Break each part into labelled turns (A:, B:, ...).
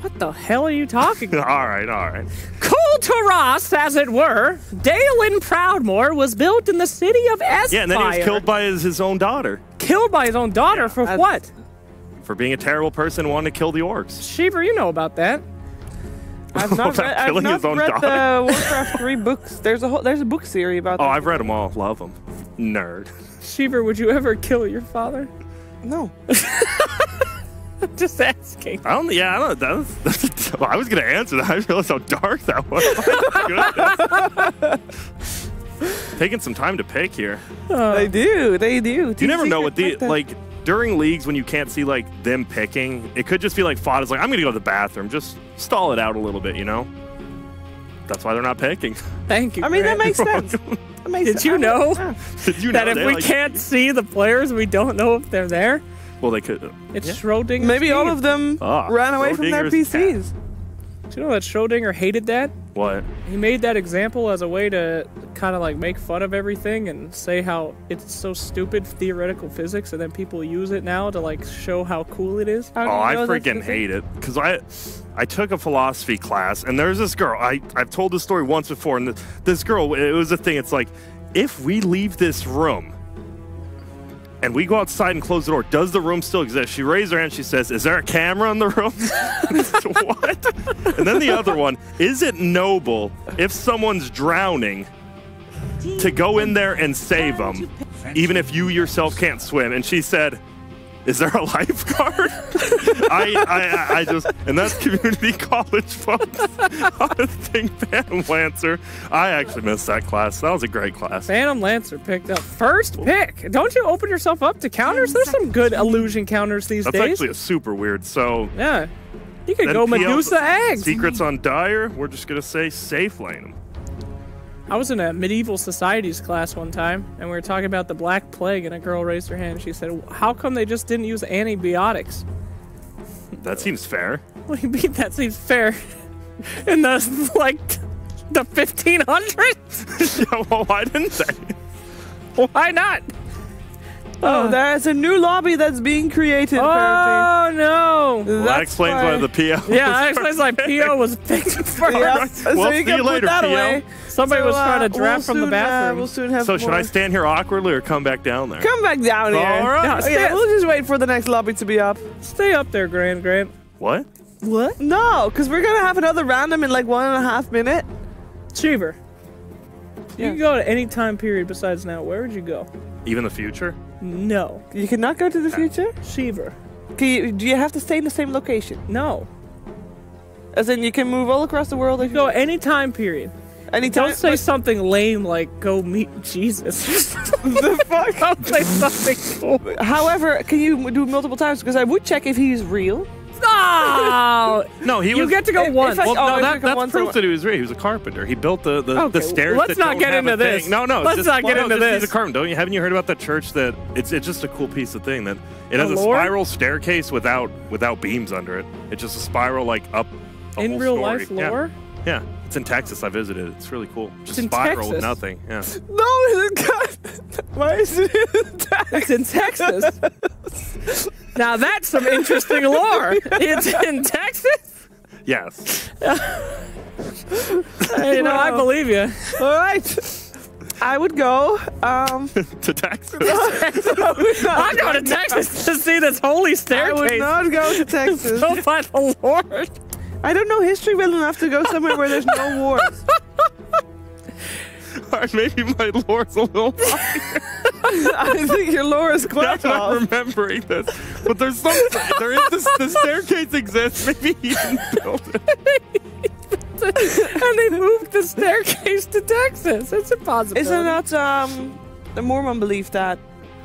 A: What the hell are you talking about?
B: All right.
A: Kulturas, as it were, Dale in Proudmoore was built in the city of Espire.
B: Yeah, and then he was killed by his own daughter.
A: Killed by his own daughter for what?
B: For being a terrible person and wanting to kill the orcs.
A: Sheever, you know about that.
C: I've not read the Warcraft 3 books. There's a book series about that.
B: Oh, I've read them all. Love them. Nerd.
A: Sheever, would you ever kill your father?
C: No.
A: I'm just asking.
B: I don't. I was gonna answer that. I realized how dark that was. Taking some time to pick here.
C: They do.
B: You never know what during leagues when you can't see like them picking. It could just be like Fada's like, I'm gonna go to the bathroom. Just stall it out a little bit, you know. That's why they're not picking.
A: Thank you.
C: I mean, that makes sense.
A: Did you know that if we can't see the players, we don't know if they're there?
B: Well, they could.
A: It's Schrodinger's
C: Maybe all of them ran away from their PCs.
A: Do you know that Schrodinger hated that?
B: What?
A: He made that example as a way to kind of like make fun of everything and say how it's so stupid theoretical physics, and then people use it now to like show how cool it is.
B: Oh, I freaking hate it because I took a philosophy class and there's this girl. I've told this story once before, and this girl, it was a thing. It's like, if we leave this room and we go outside and close the door, does the room still exist? She raised her hand. She says, is there a camera in the room? What? And then the other one, is it noble if someone's drowning to go in there and save them, even if you yourself can't swim? And she said, is there a lifeguard? I just, and that's community college, folks. I think Phantom Lancer. I actually missed that class. That was a great class.
A: Phantom Lancer picked up first pick. Don't you open yourself up to counters? There's some good illusion counters these days.
B: That's actually a super weird. So
A: yeah, you could go Medusa eggs.
B: Secrets on Dire. We're just gonna say safe lane them.
A: I was in a medieval societies class one time, and we were talking about the Black Plague, and a girl raised her hand, and she said, how come they just didn't use antibiotics?
B: That seems fair.
A: What do you mean that seems fair? In the 1500s?
B: Yeah, well, why didn't they?
A: Why not?
C: Oh, there's a new lobby that's being created, apparently.
A: Oh, no.
B: Well, that explains why the PO
A: Yeah, that explains why PO was picked first.
C: Yeah.
B: Well, see you later, PO.
A: Somebody was trying to draft from the bathroom.
C: We'll soon have
B: so should I stand here awkwardly or come back down there?
C: Come back down here.
B: All right.
C: No, yeah, we'll just wait for the next lobby to be up.
A: Stay up there, Grant.
B: What?
A: What?
C: No, because we're going to have another random in like 1.5 minutes.
A: Cheever. You can go to any time period besides now. Where would you go?
B: Even the future?
A: No.
C: You cannot go to the future?
A: Cheever.
C: Do you have to stay in the same location?
A: No.
C: As in, you can move all across the world?
A: You go any time period.
C: Anytime?
A: Don't say something lame like go meet Jesus.
C: The fuck?
A: Don't say something cool.
C: However, can you do it multiple times? Because I would check if he's real.
A: No!
B: No, he was...
A: You get to go once.
B: Well, no, that's proof that he was real. He was a carpenter. He built the stairs.
A: Let's not get into this.
B: No,
A: let's not get into this.
B: He's a carpenter. Haven't you heard about that church that it's just a cool piece of thing that it has a spiral staircase without beams under it. It's just a spiral like up a
A: in
B: whole
A: real
B: story.
A: life lore?
B: Yeah. It's in Texas. I visited. It's really cool. Just
A: in
B: spiral
A: Texas?
B: with nothing. Yeah.
C: No, why is it in Texas?
A: It's in Texas. Now that's some interesting lore. It's in Texas?
B: Yes.
A: Hey, no, I believe you.
C: All right. I would go
B: to Texas.
A: I'm going to Texas to see this holy staircase.
C: I would not go to Texas.
A: Built by the Lord.
C: I don't know history well enough to go somewhere where there's no wars.
B: All right, maybe my lore's a little higher.
C: I think your lore is quite
B: Now I'm remembering this. But there's something. There is this. The staircase exists. Maybe he didn't build it.
A: And they moved the staircase to Texas. It's impossible.
C: Isn't that the Mormon belief that?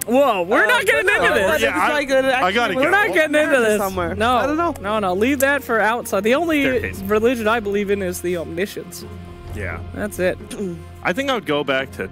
A: Whoa, we're not getting into this.
B: Yeah, I gotta go.
A: We're not getting into this.
C: Somewhere.
A: No,
C: I don't know.
A: No. Leave that for outside. The only
B: Staircase.
A: religion I believe in is the omniscience.
B: Yeah.
A: That's it.
B: I think I would go back to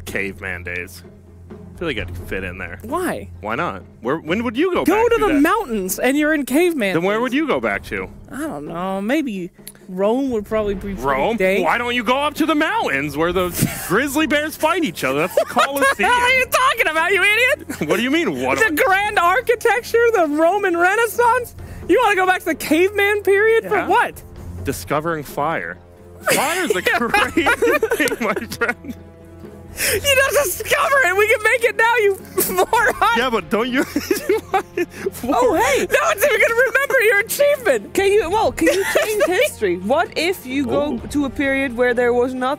B: caveman days. I feel like I'd fit in there.
A: Why?
B: Why not? When would you go back
A: Go to the
B: that?
A: mountains and you're in caveman.
B: Then where would you go back to?
A: I don't know. Maybe Rome would probably be
B: Rome?
A: pretty dank.
B: Why don't you go up to the mountains where the grizzly bears fight each other? That's the Colosseum.
A: What the hell are you talking about, you idiot?
B: What do you mean? What?
A: The grand architecture, the Roman Renaissance? You want to go back to the caveman period for what?
B: Discovering fire. Fire's a great thing, my friend.
A: You don't discover it. We can make it now, you moron.
B: Yeah, but don't you?
A: Oh, hey. No one's even going to remember your achievement.
C: Can you change history? What if you go to a period where there was not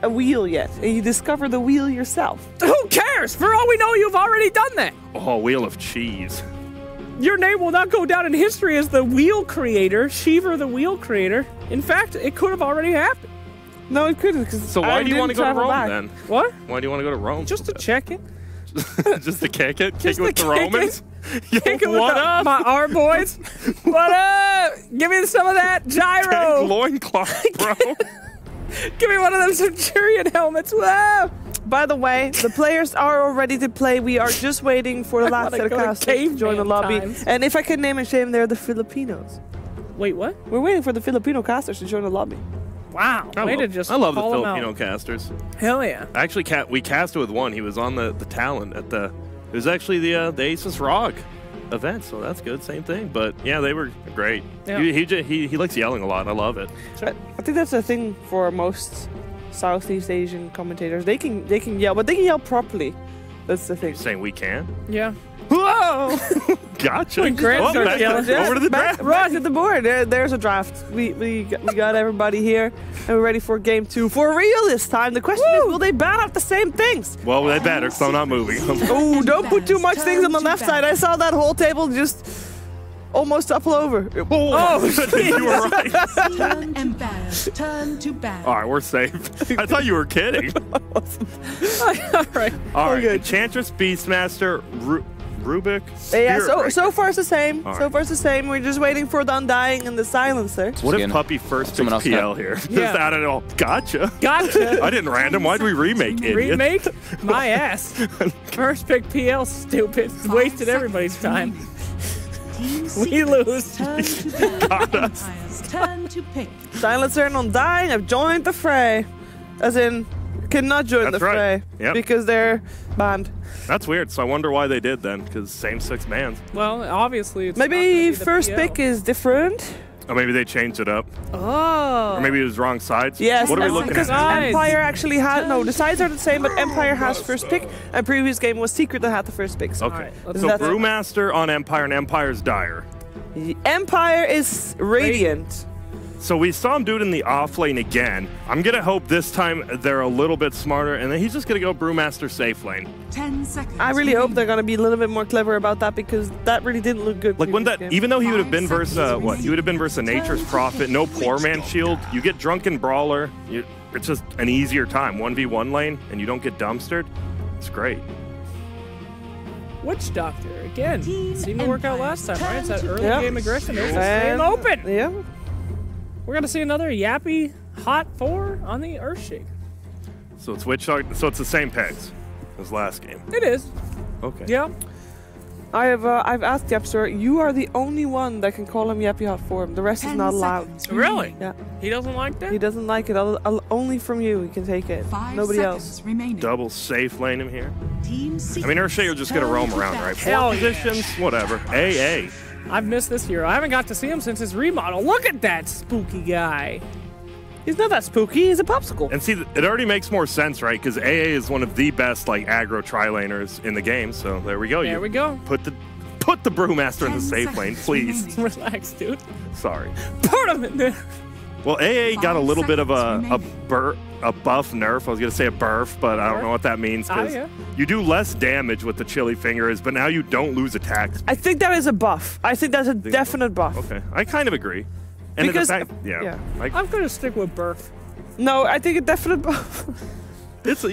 C: a wheel yet, and you discover the wheel yourself?
A: Who cares? For all we know, you've already done that.
B: Oh, wheel of cheese.
A: Your name will not go down in history as the wheel creator, Shiver the wheel creator. In fact, it could have already happened.
C: No, it couldn't.
B: So why do you want to go to Rome then?
A: What?
B: Why do you want to go to Rome?
A: Just to check it.
B: Just to kick it?
A: Just
B: kick it with the Romans? Yo,
A: kick it
B: what
A: with
B: up?
A: My R boys. What up? Give me some of that gyro.
B: Loincloth, bro.
A: Give me one of them Centurion helmets. Whoa.
C: By the way, the players are all ready to play. We are just waiting for the last set of casters to join the lobby.
A: times.
C: And if I can name and shame, they're the Filipinos.
A: Wait, what?
C: We're waiting for the Filipino casters to join the lobby.
A: Wow.
B: I love the Filipino casters.
A: Hell yeah.
B: Actually, we casted with one. He was on the talent at the. It was actually the Asus ROG event, so that's good. Same thing, but yeah, they were great.
A: Yeah.
B: He likes yelling a lot. I love it.
C: I think that's a thing for most Southeast Asian commentators. They can yell, but they can yell properly. That's the thing.
B: You're saying we can?
A: Yeah.
C: Whoa!
B: Gotcha.
A: When Grant starts yelling.
B: Over to the draft.
C: Right at the board. There's a draft. We got everybody here, and we're ready for game 2 for real this time. The question is, will they ban out the same things?
B: Well, they better, so I'm not moving.
C: Oh, don't put too much things on the left side. I saw that whole table just almost topple over.
B: Oh, you were right.
D: Turn embarrassed. Turn to bad.
B: All right, we're safe. I thought you were kidding.
A: All right.
B: All right,
C: Okay.
B: Enchantress, Beastmaster, Rubik.
C: Yeah,
B: Spirit
C: so
B: Breaker.
C: far it's the same.
B: All
C: So
B: right.
C: far it's the same. We're just waiting for the Undying and the Silencer.
B: What if
E: Again.
B: Puppy first picks
E: Someone else
B: PL here? Just
A: Yeah.
B: out of it all. Gotcha.
A: Gotcha.
B: I didn't random. Why'd we remake it?
A: Remake? My ass. First pick PL, stupid. Wasted everybody's time. We lose.
D: Turn to bad. Empires. Turn to pick.
C: Silencer and Undying have joined the fray. As in, cannot join
B: That's
C: the
B: right.
C: fray.
B: Yep.
C: Because they're banned.
B: That's weird. So I wonder why they did then, because same 6 bans.
A: Well, obviously it's not
C: Maybe
A: gonna be the
C: first
A: PL.
C: pick is different.
B: Or maybe they changed it up.
A: Oh.
B: Or maybe it was wrong sides.
C: Yes,
B: What are we
C: that's
B: looking
C: because
B: at? now?
A: Sides.
C: Empire actually had the sides are the same, but Empire has first pick, and previous game was Secret that had the first pick. So
B: Okay.
A: Alright, let's
B: So
C: do that.
B: Brewmaster on Empire and Empire's Dire.
C: Empire is Radiant.
B: So we saw him do it in the off lane again. I'm going to hope this time they're a little bit smarter, and then he's just going to go Brewmaster safe lane.
D: 10 seconds.
C: I really hope they're gonna be a little bit more clever about that because that really didn't look good.
B: Like when
C: previous
B: that,
C: game.
B: even though he would have been
D: 5
B: versus
D: seconds
B: what? He would have been versus a Nature's Prophet, no Poor Man Shield. You get Drunken Brawler. It's just an easier time. 1v1 lane, and you don't get dumpstered. It's great.
A: Witch Doctor, again.
D: Team
A: Seemed to work out
D: Empire.
A: last time, right? It's that early
C: Yeah.
A: game aggression. It's
C: And-
A: staying open.
C: Yeah.
A: We're going to see another yappy hot 4 on the Earthshake.
B: So it's Witch Doctor. So it's the same pegs as last game.
A: It is.
B: Okay.
A: Yeah.
C: I've asked Yapster. You are the only one that can call him Yappy Hot Form. The rest is
D: 10
C: not allowed.
D: seconds
A: Really?
C: Yeah.
A: He doesn't like that?
C: He doesn't like it. Only from you he can take it.
D: 5
C: Nobody
D: seconds
C: else.
D: remaining.
B: Double safe lane him here.
D: Team
B: I mean, Earthshaker just going to roam around, right?
A: Hell
B: 4
A: yeah.
B: positions, whatever. AA.
A: I've missed this hero. I haven't got to see him since his remodel. Look at that spooky guy.
C: He's not that spooky. He's a popsicle.
B: And see, it already makes more sense, right? Because AA is one of the best like aggro tri-laners in the game. So there we go.
A: There we go.
B: Put the Brewmaster in the
D: 10
B: safe lane,
D: seconds
B: please.
D: remaining.
A: Relax, dude.
B: Sorry.
A: Put him in there.
B: Well, AA got a
D: 5
B: little bit of
D: seconds
B: a
D: remaining.
B: buff nerf. I was gonna say a burf, but I don't know what that means because
A: yeah.
B: you do less damage with the chili fingers, but now you don't lose attacks.
C: I think that is a buff. I think that's a definite buff.
B: Okay, I kind of agree. And
C: Because-
B: the fact, yeah. Like,
A: I'm going to stick with Burf.
C: No, I think a definite buff.
B: it's I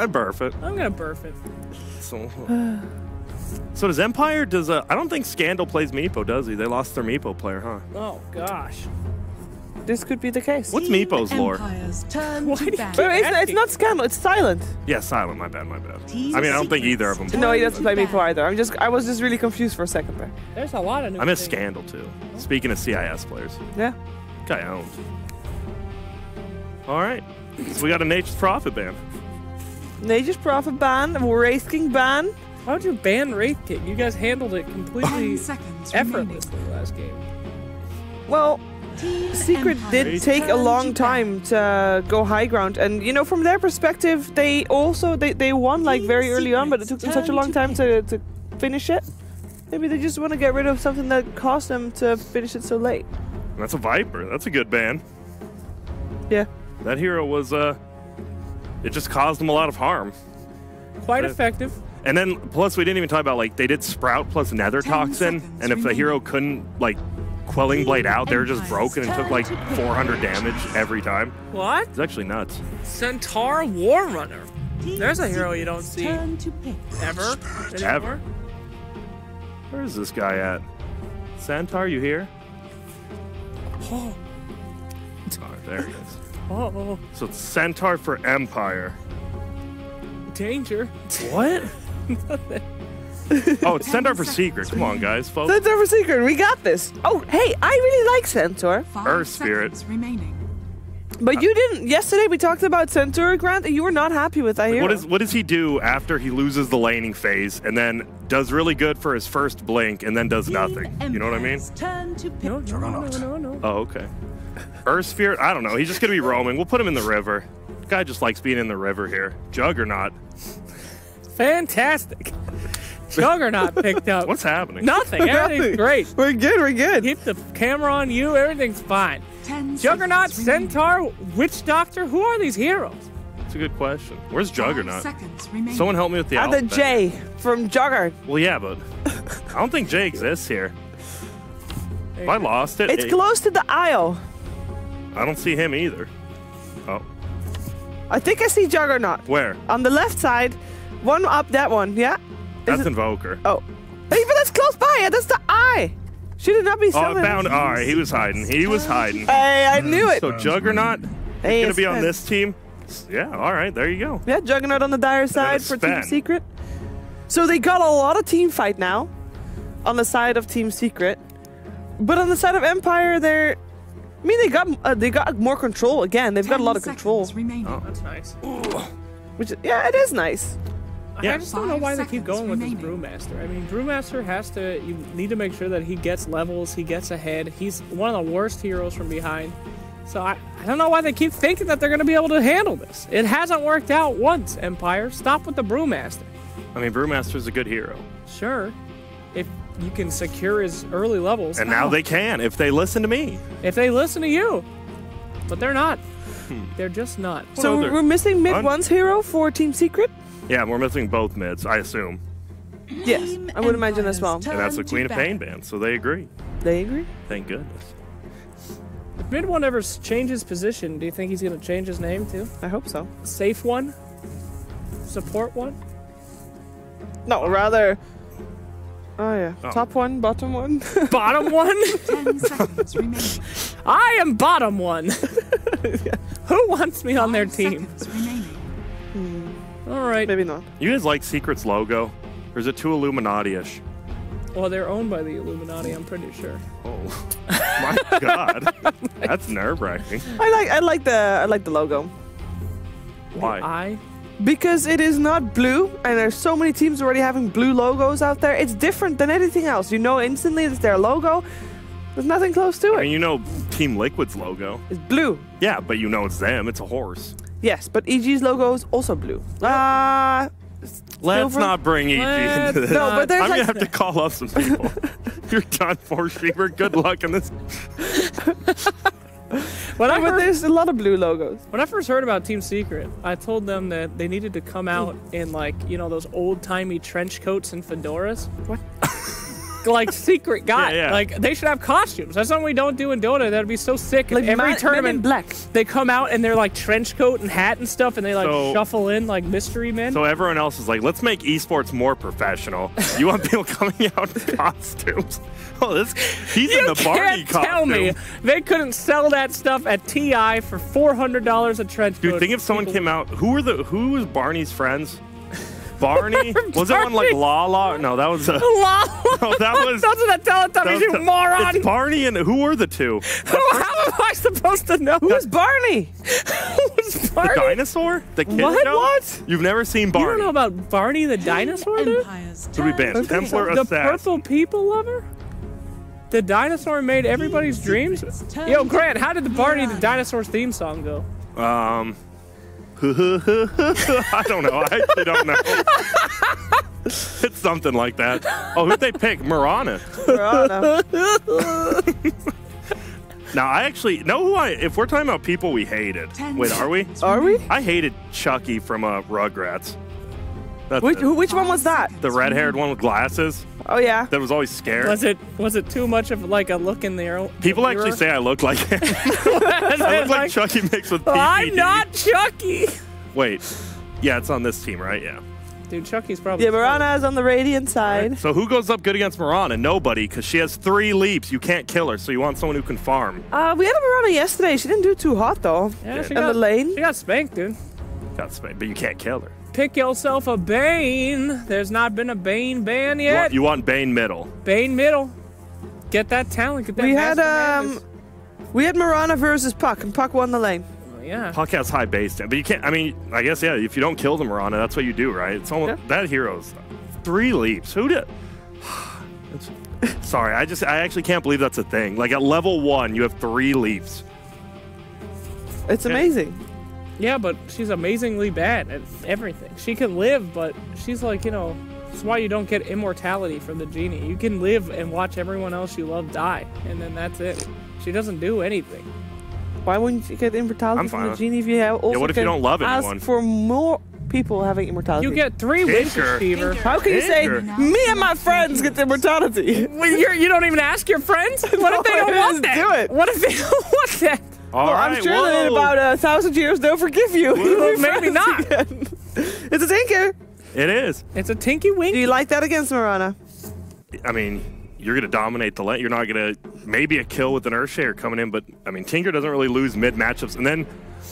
B: burf it.
A: I'm going to Burf it.
B: So does Empire? I don't think Scandal plays Meepo, does he? They lost their Meepo player, huh?
A: Oh, gosh.
C: This could be the case.
B: What's Meepo's lore?
D: Empires turn
A: Why
D: to
A: do you
D: bad.
A: keep-
C: But it's not Scandal. It's Silent.
B: Yeah, Silent. My bad.
D: Team
B: I mean, I don't think
D: Secrets.
B: either of them.
C: No, he doesn't play me for either. I was just really confused for a second there.
A: There's a lot of new
B: I miss
A: things.
B: Scandal too. Speaking of CIS players,
C: Yeah.
B: guy owned. All right, so we got a Nature's Prophet ban.
C: Nature's Prophet ban, Wraith King ban.
A: Why would you ban Wraith King? You guys handled it completely
D: 10 seconds remaining.
A: effortlessly last game.
C: well,
D: Team
C: Secret
D: Empire.
C: did take a
D: Turn
C: long
D: to
C: time to go high ground, and you know, from their perspective, they also they won like very early on, but it took them such a long time to finish it. Maybe they just want to get rid of something that caused them to finish it so late.
B: That's a Viper. That's a good ban.
C: Yeah.
B: That hero was it just caused them a lot of harm.
A: Quite effective.
B: And then plus we didn't even talk about like they did Sprout plus Nether
D: 10
B: Toxin,
D: seconds
B: and if the hero couldn't like Quelling Blade out, they were just broken and took like 400 damage every time.
A: What?
B: It's actually nuts.
A: Centaur War Runner. There's a hero you don't see
D: Turn to pick.
A: ever.
B: Ever. Where is this guy at? Centaur, you here?
A: Oh,
B: Oh, there he is.
A: oh,
B: So it's Centaur for Empire.
A: danger.
B: What? Oh, it's Centaur for Secret. Come on, guys, folks.
C: Centaur for Secret, we got this. Oh, hey, I really like Centaur.
D: 5
B: Earth Spirit.
D: seconds remaining.
C: But you didn't. Yesterday we talked about Centaur, Grant, and you were not happy with that hero.
B: What does he do after he loses the laning phase and then does really good for his first blink and then does nothing? You know what I mean?
D: Empire's Turn to pick.
A: No.
B: Oh, okay. Earth Spirit, I don't know. He's just gonna be roaming. We'll put him in the river. The guy just likes being in the river here. Juggernaut.
A: Fantastic. Juggernaut picked up.
B: What's happening?
A: Nothing. Everything's great.
C: We're good, we're good.
A: Keep the camera on you. Everything's fine.
D: 10
A: Juggernaut,
D: seconds remaining.
A: Centaur, Witch Doctor. Who are these heroes?
B: That's a good question. Where's
D: 5
B: Juggernaut?
D: seconds remaining.
B: Someone help me with the
C: The
B: alphabet.
C: J from Jugger.
B: Well, yeah, but I don't think J exists here. If I lost it,
C: It's close to the Isle.
B: I don't see him either. Oh,
C: I think I see Juggernaut.
B: where?
C: On the left side, one up that one, yeah?
B: That's
C: it-
B: Invoker.
C: Oh. Hey, but that's close by, yeah, that's the eye. Should it not be
B: Oh, I
C: something?
B: found. All right, he was hiding. He was hiding.
C: Hey, I knew it.
B: So Juggernaut
C: Hey,
B: gonna
C: it's
B: be on
C: fun.
B: this team. Yeah. All right. There you go.
C: Yeah, Juggernaut on the dire side
B: it's
C: for Team
B: Sven.
C: Secret. So they got a lot of team fight now on the side of Team Secret. But on the side of Empire, they're... I mean, they got more control again. They've got a lot of
D: 10
C: control.
D: seconds remaining.
B: Oh.
A: That's nice.
C: Which, yeah, it is nice.
B: Yeah.
A: I just don't know
D: 5
A: why they keep
D: seconds
A: going with this
D: remaining.
A: Brewmaster. I mean, Brewmaster has to. You need to make sure that he gets levels, he gets ahead. He's one of the worst heroes from behind. So I don't know why they keep thinking that they're going to be able to handle this. It hasn't worked out once, Empire. Stop with the Brewmaster.
B: I mean, Brewmaster's a good hero,
A: Sure, if you can secure his early levels.
B: and now they can if they listen to me.
A: If they listen to you. But they're not. They're just not.
C: So
B: other-
C: we're missing mid
B: Un-
C: one's hero for Team Secret?
B: Yeah, we're missing both mids, I assume,
C: Yes,
D: Team
C: I would imagine as well.
D: Empire's
B: and that's the
D: turn
B: Queen
D: to
B: of Pain
D: bat.
B: band, so they agree.
C: They agree?
B: Thank goodness.
A: If mid one ever changes position, do you think he's going to change his name too?
C: I hope so.
A: Safe one? Support one?
C: No, rather... Oh, yeah.
B: Oh.
C: Top one, bottom one.
A: Bottom one?
D: 10 seconds remaining.
A: I am bottom one. Who wants me on their
D: 5
A: team?
D: seconds remaining.
A: All right.
C: Maybe not.
B: You guys like Secret's logo? Or is it too Illuminati-ish?
A: Well, they're owned by the Illuminati, I'm pretty sure.
B: Oh, my God, that's nerve-wracking.
C: I like the logo.
B: Why?
A: I?
C: Because it is not blue, and there's so many teams already having blue logos out there. It's different than anything else. You know instantly it's their logo. There's nothing close to
B: I mean,
C: it.
B: you know Team Liquid's logo.
C: It's blue.
B: Yeah, but you know it's them. It's a horse.
C: Yes, but EG's logo is also blue.
B: Let's
C: Silver?
B: not bring EG
A: Let's
B: into this.
C: No, but there's
B: I'm gonna
C: like-
B: have to call up some people. You're done for, Sheever. Good luck in this.
A: When I,
C: but
A: heard,
C: there's a lot of blue logos.
A: when I first heard about Team Secret, I told them that they needed to come out in, like, you know, those old-timey trench coats and fedoras.
C: What?
A: Like Secret guy.
B: Yeah, yeah.
A: Like, they should have costumes. That's something we don't do in Dota. That'd be so sick. If
C: Like
A: every
C: men in
A: tournament,
C: black.
A: they come out and they're like trench coat and hat and stuff, and they like
B: So-
A: shuffle in like mystery men.
B: So everyone else is like, let's make esports more professional. You want people coming out in costumes? Oh, he's in
A: you
B: the Barney
A: can't
B: costume.
A: tell me they couldn't sell that stuff at TI for $400 a trench coat.
B: Dude, think if someone
A: People-
B: came out. Who was Barney's friends? Barney? Was it one like
A: Barney.
B: Lala? No, that was
A: Lol.
B: No, that was.
A: Those are the Teletubbies, you moron.
B: It's Barney and who were the two?
A: How am I supposed to know?
C: Who's Barney?
A: Who's
B: The
A: Barney?
B: dinosaur? The kid
A: What?
B: show?
A: What?
B: You've never seen
A: You
B: Barney?
A: don't know about Barney the dinosaur, dude?
D: Empire's
B: Who we
D: turn
B: banned?
D: to
B: Templar
A: The
B: Assassin.
A: purple people lover? The dinosaur made everybody's dreams. Yo, Grant, how did the Barney the Dinosaurs theme song go?
B: I don't know. I actually don't know. It's something like that. Oh, who'd they pick? Marana. Now, I actually know who if we're talking about people we hated. Wait, are we?
C: Are we?
B: I hated Chucky from Rugrats.
C: Which one was that?
B: The red-haired one with glasses.
C: Oh yeah.
B: That was always scared.
A: Was it too much of like a look in the
B: People actually say I look like him. I look like Chucky mixed with PPD.
A: I'm not Chucky.
B: Wait. Yeah, it's on this team, right? Yeah.
A: Dude, Chucky's probably...
C: Yeah, Marana is on the Radiant side.
B: Right. So who goes up good against Marana? Nobody, because she has 3 leaps. You can't kill her, so you want someone who can farm.
C: We had a Marana yesterday. She didn't do too hot, though.
A: Yeah,
C: in the lane.
A: She got spanked, dude.
B: Got spanked, but you can't kill her.
A: Pick yourself a Bane. There's not been a Bane ban yet.
B: You want Bane middle.
A: Bane middle. Get that talent. Get that
C: We had Marana versus Puck, and Puck won the lane.
A: Yeah.
B: Puck has high base damage, but you can't. I mean, I guess yeah. If you don't kill the Marana, that's what you do, right? It's almost that hero's 3 leaps. Who did? Sorry, I actually can't believe that's a thing. Like at level 1, you have 3 leaps.
C: It's amazing.
A: Yeah, but she's amazingly bad at everything. She can live, but she's like, you know, that's why you don't get immortality from the genie. You can live and watch everyone else you love die, and then that's it. She doesn't do anything.
C: Why wouldn't you get immortality from the genie if you have also
B: what if you don't love anyone?
C: Ask for more people having immortality.
A: You get 3 wishes, Fever.
C: How can you say, me and my friends get immortality?
A: Well, you don't even ask your friends? What if they don't want that?
C: Do it.
A: What if they don't want that?
B: All
C: well,
B: right,
C: I'm sure that in about 1,000 years they'll forgive you.
A: Well, maybe not.
C: Again. It's a tinker.
B: It is.
A: It's a tinky wink.
C: Do you like that against Marana?
B: I mean, you're going to dominate the lane. You're not going to maybe a kill with an Earthshaker coming in, but I mean, Tinker doesn't really lose mid matchups. And then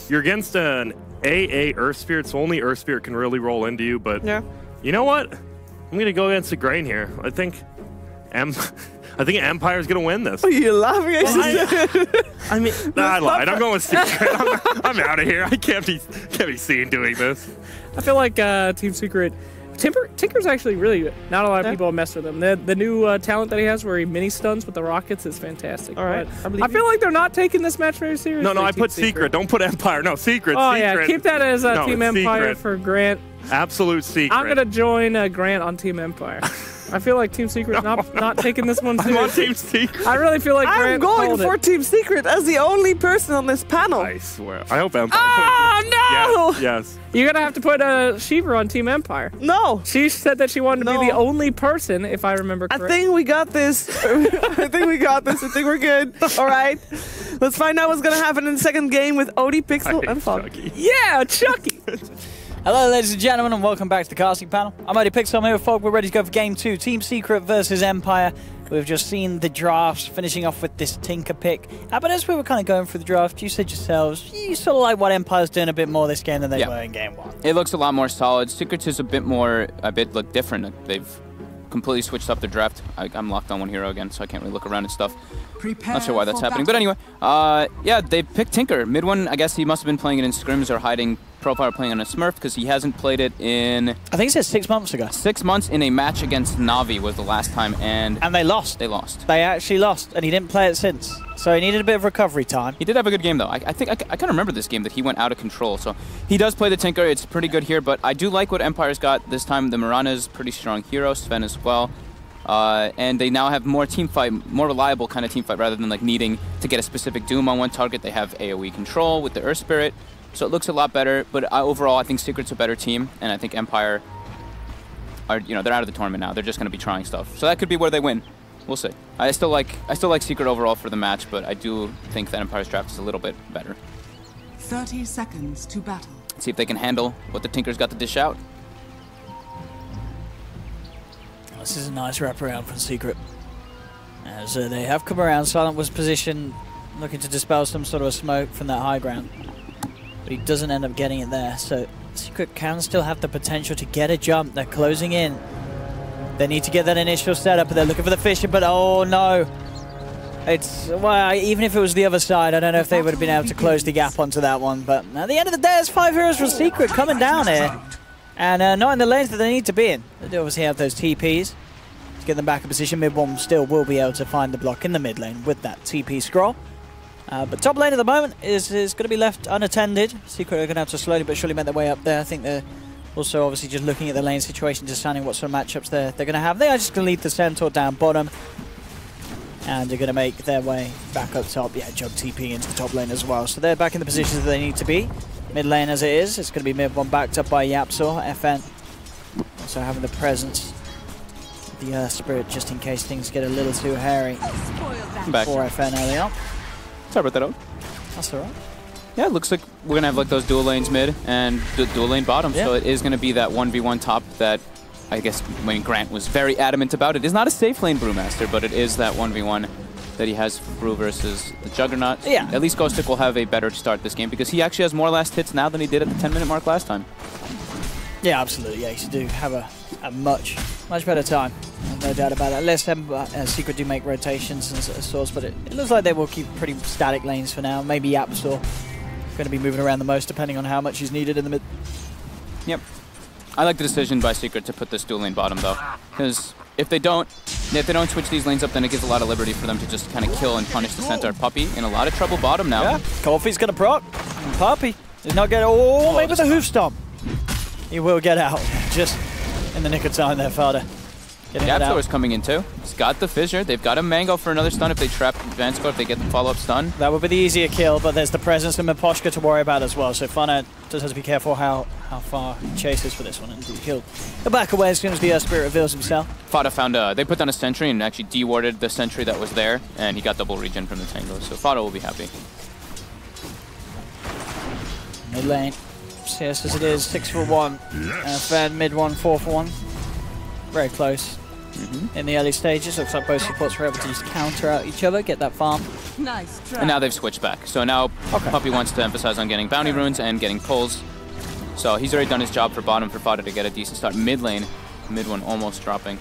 B: you're against an AA Earth Spirit, so only Earth Spirit can really roll into you. But you know what? I'm going to go against the grain here. I think Empire's going to win this.
C: Are you laughing at
B: I mean, I lied. I'm going with Secret. I'm out of here. I can't be seen doing this.
A: I feel like Team Secret... Tinker's actually really... Not a lot of people have messed with him. The new talent that he has where he mini-stuns with the rockets is fantastic.
C: All right.
A: I feel like they're not taking this match very seriously.
B: No, I put Secret. Don't put Empire. No, Secret.
A: Oh,
B: Secret.
A: yeah. Keep that as Team Empire for Grant.
B: Absolute Secret.
A: I'm going to join Grant on Team Empire. I feel like Team Secret's not taking this one seriously.
B: I'm on Team Secret.
A: I really feel like Grant
C: I'm going for Team Secret as the only person on this panel.
B: I swear. I hope Empire.
A: Oh, no!
B: Yes.
A: You're going to have to put Shiva on Team Empire.
C: No.
A: She said that she wanted to be the only person, if I remember correctly.
C: I think we got this. I think we're good. All right. Let's find out what's going to happen in the second game with Odie, Pixel, and Fog.
A: Yeah, Chucky.
E: Hello ladies and gentlemen and welcome back to the casting panel. I'm Odie Pixel, I'm here with Fog. We're ready to go for game 2. Team Secret versus Empire. We've just seen the drafts, finishing off with this Tinker pick. But as we were kind of going through the draft, you said yourselves, you sort of like what Empire's doing a bit more this game than they were in game 1.
F: It looks a lot more solid. Secrets is a bit different. They've completely switched up their draft. I'm locked on one hero again, so I can't really look around and stuff. Not sure why that's happening. But anyway, yeah, they picked Tinker. Mid one, I guess he must have been playing it in scrims or hiding profile playing on a Smurf because he hasn't played it in...
E: I think it said 6 months ago.
F: 6 months in a match against Navi was the last time, and
E: they lost.
F: They lost.
E: They actually lost, and he didn't play it since. So he needed a bit of recovery time.
F: He did have a good game, though. I think I kind of remember this game that he went out of control. So he does play the Tinker. It's pretty good here, but I do like what Empire's got this time. The Mirana's pretty strong hero, Sven as well. And they now have more team fight, more reliable kind of team fight rather than like needing to get a specific Doom on one target. They have AoE control with the Earth Spirit, so it looks a lot better. But overall, I think Secret's a better team, and I think Empire are, they're out of the tournament now. They're just going to be trying stuff, so that could be where they win. We'll see. I still like Secret overall for the match, but I do think that Empire's draft is a little bit better.
D: 30 seconds to battle.
F: See if they can handle what the Tinker's got to dish out.
E: This is a nice wraparound from Secret. As they have come around, Silent was positioned looking to dispel some sort of a smoke from that high ground. But he doesn't end up getting it there, so Secret can still have the potential to get a jump. They're closing in. They need to get that initial setup, but they're looking for the Fisher, but oh no. It's, well, even if it was the other side, I don't know if they would have been able to close the gap onto that one, but at the end of the day, it's 5 heroes for Secret coming down here. And not in the lanes that they need to be in. They obviously have those TPs. to get them back in position. Mid one still will be able to find the block in the mid lane with that TP scroll. But top lane at the moment is going to be left unattended. Secret are going to have to slowly but surely make their way up there. I think they're also obviously just looking at the lane situation, deciding what sort of matchups they're going to have. They are just going to leave the Centaur down bottom. And they're going to make their way back up top. Yeah, Jug TP into the top lane as well. So they're back in the positions that they need to be. Mid lane as it is. It's going to be mid one backed up by Yapsor. FN also having the presence of the Earth Spirit just in case things get a little too hairy.
F: Back.
E: For FN early on.
F: Sorry about that out.
E: That's alright.
F: Yeah, it looks like we're going to have like those dual lanes mid and dual lane bottom.
E: Yeah.
F: So it is going to be that 1v1 top that I guess when Grant was very adamant about. It is not a safe lane Brewmaster, but it is that 1v1 that he has for Brew versus the Juggernaut.
E: Yeah.
F: At least Ghostic will have a better start this game because he actually has more last hits now than he did at the 10-minute mark last time.
E: Yeah, absolutely. Yeah, he should do have a much better time. No doubt about that. Unless Secret do make rotations and sorts, but it looks like they will keep pretty static lanes for now. Maybe Yapsor going to be moving around the most depending on how much he's needed in the mid.
F: Yep. I like the decision by Secret to put this dual lane bottom though, because if they don't switch these lanes up, then it gives a lot of liberty for them to just kind of kill and punish the Centaur. Puppy in a lot of trouble bottom now.
E: Yeah, Coffee's going to proc. And Puppy is not getting. Oh, maybe the hoof stomp. He will get out just in the nick of time there, Fada.
F: Yapsor is coming in too. He's got the fissure. They've got a Mango for another stun if they trap Vansco, if they get the follow-up stun.
E: That would be the easier kill, but there's the presence of Miposhka to worry about as well. So Fana just has to be careful how far he chases for this one. And he'll back away as soon as the Earth Spirit reveals himself.
F: Fada found they put down a sentry and actually de-warded the sentry that was there, and he got double regen from the Tango. So Fada will be happy.
E: Mid lane. CS as it is, 6 for 1. Fed mid 1, 4 for 1. Very close. In the early stages, looks like both supports were able to just counter out each other, get that farm.
D: Nice try.
F: And now they've switched back. So now Puppy wants to emphasize on getting bounty runes and getting pulls. So he's already done his job for bottom for Fada to get a decent start. Mid lane, mid one almost dropping.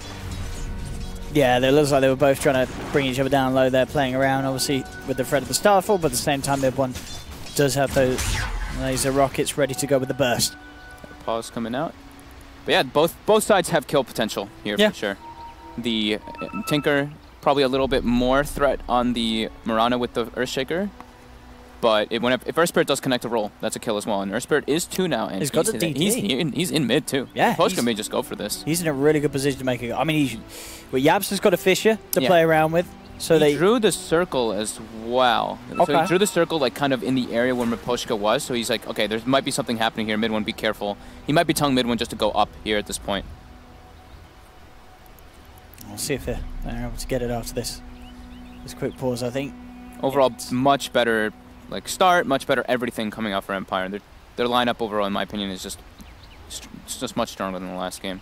E: Yeah, it looks like they were both trying to bring each other down low there, playing around, obviously, with the threat of the Starfall, but at the same time, mid one does have those laser rockets ready to go with the burst.
F: Pause coming out. But yeah, both sides have kill potential here for sure. The Tinker, probably a little bit more threat on the Mirana with the Earthshaker. But if Earth Spirit does connect a roll, that's a kill as well. And Earth Spirit is 2 now. And
E: he's got the DT.
F: He's in mid too.
E: Yeah.
F: Poshka may just go for this.
E: He's in a really good position to make it. I mean, Yaps has got a Fissure to play around with. So
F: he drew the circle as well.
E: Okay.
F: So he drew the circle like kind of in the area where Miposhka was. So he's like, okay, there might be something happening here. Mid one, be careful. He might be telling mid one just to go up here at this point.
E: We'll see if they're able to get it after this quick pause, I think.
F: Overall, much better start, much better everything coming out for Empire. Their lineup overall, in my opinion, is just much stronger than the last game.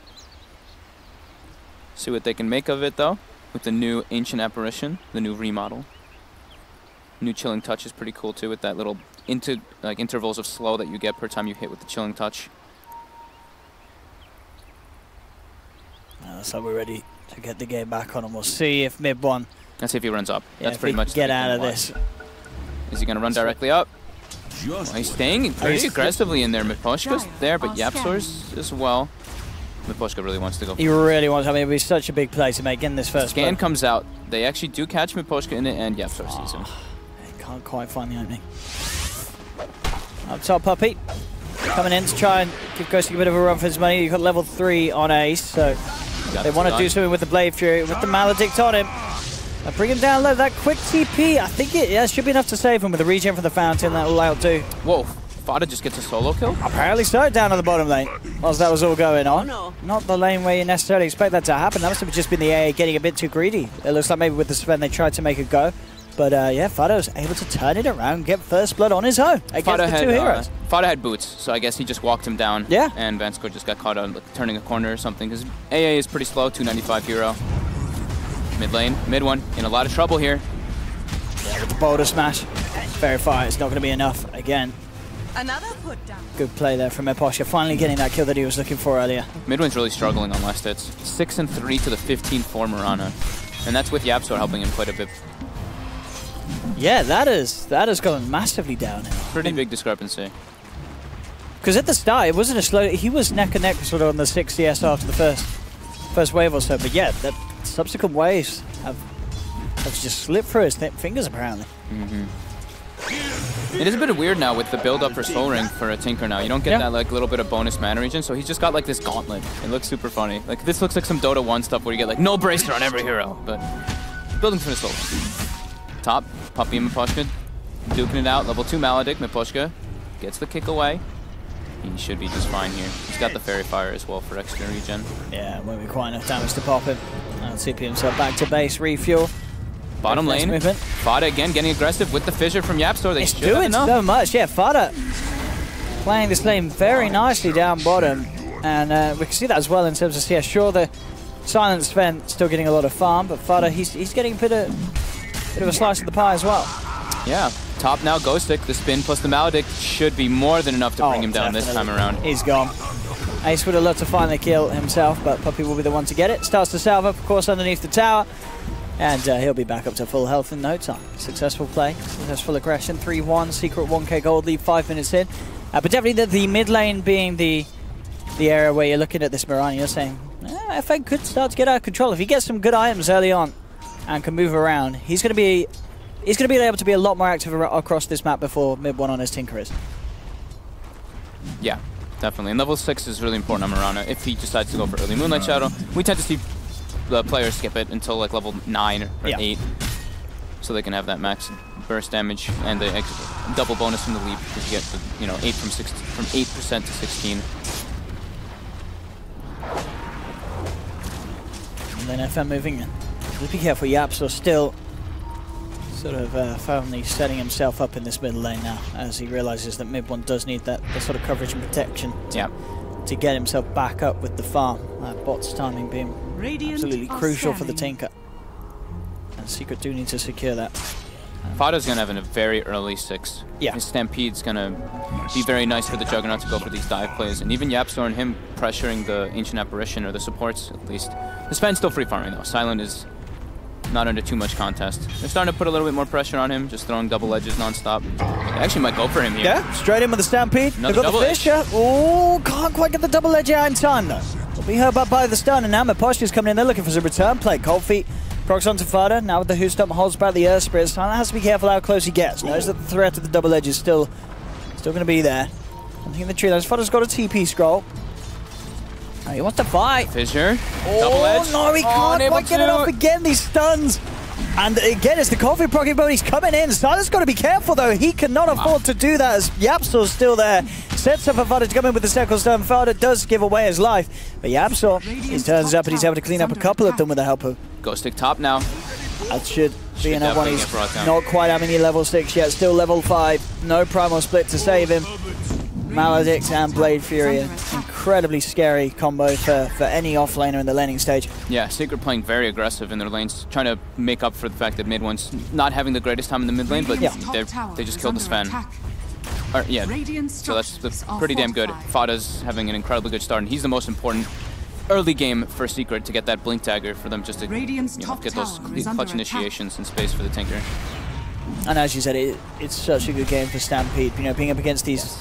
F: See what they can make of it, though, with the new Ancient Apparition, the new remodel. New Chilling Touch is pretty cool, too, with that little intervals of slow that you get per time you hit with the Chilling Touch.
E: So we're ready to get the game back on, and we'll see if mid one.
F: Let's see if he runs up.
E: Yeah,
F: that's pretty much
E: get out of this.
F: Is he going to run directly up? Well, he's staying pretty aggressively in there. Miposhka's there, but Yapsor's as well. Miposhka really wants to go.
E: He really wants. I mean, it would be such a big play to make in this first.
F: Scan comes out. They actually do catch Miposhka in it, and Yapsor sees him.
E: They can't quite find the opening. Up top, Puppy. Coming in to try and give Ghostic a bit of a run for his money. You've got level 3 on Ace, so they want to do something with the Blade Fury, with the Maledict on him. Now bring him down low. That quick TP, I think it should be enough to save him with the regen from the fountain. That will out too.
F: Whoa, Fada just gets a solo kill?
E: Apparently so, down on the bottom lane. Whilst that was all going on. Not the lane where you necessarily expect that to happen. That must have just been the AA getting a bit too greedy. It looks like maybe with the Sven they tried to make a go. But yeah, Fada was able to turn it around, get first blood on his own against the two heroes.
F: Fada had boots, so I guess he just walked him down.
E: Yeah.
F: And Vansco just got caught on turning a corner or something, because AA is pretty slow, 295 hero. Mid lane, mid one, in a lot of trouble here.
E: Yeah, with the boulder smash. Verify, it's not going to be enough again.
D: Another put down.
E: Good play there from Miposhka, finally getting that kill that he was looking for earlier.
F: Midwin's really struggling on last hits. 6 and 3 to the 15 for Mirana. And that's with Yapsor helping him quite a bit.
E: Yeah, that has gone massively downhill.
F: Pretty big discrepancy.
E: Because at the start, it wasn't a slow... He was neck and neck sort of on the 6 CS after the first wave or so. But yeah, that subsequent waves have just slipped through his fingers, apparently.
F: It is a bit weird now with the build-up for Soul Ring for a Tinker now. You don't get that like little bit of bonus mana regen, so he's just got like this gauntlet. It looks super funny. Like this looks like some Dota 1 stuff where you get like no bracer on every hero, but building for the Soul Ring. Top, Puppy and Miposhka duking it out. Level 2 Maledict. Miposhka gets the kick away. He should be just fine here. He's got the Fairy Fire as well for extra regen.
E: Yeah, won't be quite enough damage to pop him. Now TP himself back to base, refuel.
F: Bottom lane, Fada again getting aggressive with the fissure from Yapstor. They
E: it's doing so much. Yeah, Fada playing this lane very nicely down bottom. And we can see that as well in terms of, yeah, sure, the Silent Sven still getting a lot of farm, but Fada, he's getting a bit of a slice of the pie as well.
F: Yeah, top now, Ghostic. The spin plus the Maledict should be more than enough to bring him down this time around.
E: He's gone. Ace would have loved to finally kill himself, but Puppy will be the one to get it. Starts to salve up, of course, underneath the tower. And he'll be back up to full health in no time. Successful play, successful aggression, 3-1, Secret 1k gold lead, 5 minutes in. But definitely the mid lane being the area where you're looking at this Mirani, you're saying, FN could start to get out of control. If he gets some good items early on and can move around, he's going to be able to be a lot more active across this map before mid 1 on his Tinker is.
F: Yeah, definitely. And level 6 is really important on Mirana. If he decides to go for early Moonlight Shadow, we tend to see the players skip it until like level 9 or 8, so they can have that max burst damage and the double bonus from the leap because you get the 8 from 8% to 16.
E: And then FM moving in. Be careful, Yapsor still sort of firmly setting himself up in this middle lane now as he realizes that mid 1 does need that sort of coverage and protection to get himself back up with the farm. Bot's timing being absolutely crucial for the Tinker. And Secret do need to secure that.
F: Fada's going to have a very early 6.
E: Yeah.
F: His Stampede's going to be very nice for the Juggernaut to go for these dive plays. And even Yapstor and him pressuring the Ancient Apparition, or the supports at least. The Sven's still free farming though. Silent is not under too much contest. They're starting to put a little bit more pressure on him, just throwing double edges non-stop. They actually might go for him here.
E: Yeah, straight in with the Stampede. They've got the Fisher. Oh, can't quite get the double edge out in time though. Will be hurt by the stun, and now Miposhka's coming in. They're looking for some return play. Cold Feet procs onto Fada. Now with the Who Stomp holds back the Earth Spirit. Silent has to be careful how close he gets. Knows that the threat of the double edge is still going to be there. I think the tree lines. Fada's got a TP scroll. Oh, he wants to fight.
F: Fissure. Double edge.
E: Oh no, he can't quite get it off again. These stuns. And again, it's the Coffee proccing, but he's coming in. Silent's got to be careful, though. He cannot afford to do that as Yapsor's still there. Sets up for Fada to come in with the second stone. Fada does give away his life. But Yapsor, he turns up and he's able to clean up a couple of them with the help of...
F: Ghostic top now.
E: That should be enough one. He's not quite having any level 6 yet. Still level 5. No primal split to save him. Maledict and Blade Fury, an incredibly scary combo for any offlaner in the laning stage.
F: Yeah, Secret playing very aggressive in their lanes, trying to make up for the fact that mid 1's not having the greatest time in the mid lane, but they just killed the Sven. So that's pretty damn good. Fada's having an incredibly good start, and he's the most important early game for Secret to get that Blink Dagger for them just to get those clutch initiations in space for the Tinker.
E: And as you said, it's such a good game for Stampede. Being up against these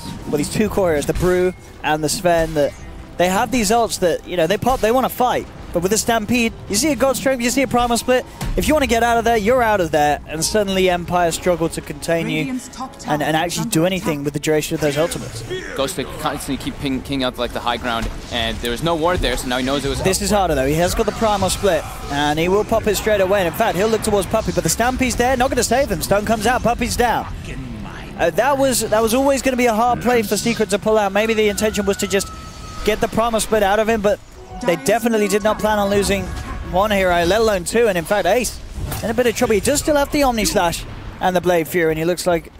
E: two core heroes, the Brew and the Sven, that they have these ults that they pop, they want to fight. But with the Stampede, you see a God Strength, you see a Primal Split. If you want to get out of there, you're out of there. And suddenly Empire struggle to contain you and actually do anything with the duration of those ultimates.
F: Ghostic constantly keep pinging out like the high ground, and there was no ward there, so now he knows it was.
E: This is harder though. He has got the Primal Split, and he will pop it straight away. And in fact, he'll look towards Puppy, but the Stampede's there, not going to save him. Stun comes out, Puppy's down. That was always going to be a hard play for Secret to pull out. Maybe the intention was to just get the Primal Split out of him, but they definitely did not plan on losing one hero, let alone two. And in fact, Ace in a bit of trouble. He does still have the Omni Slash and the Blade Fury, and he looks like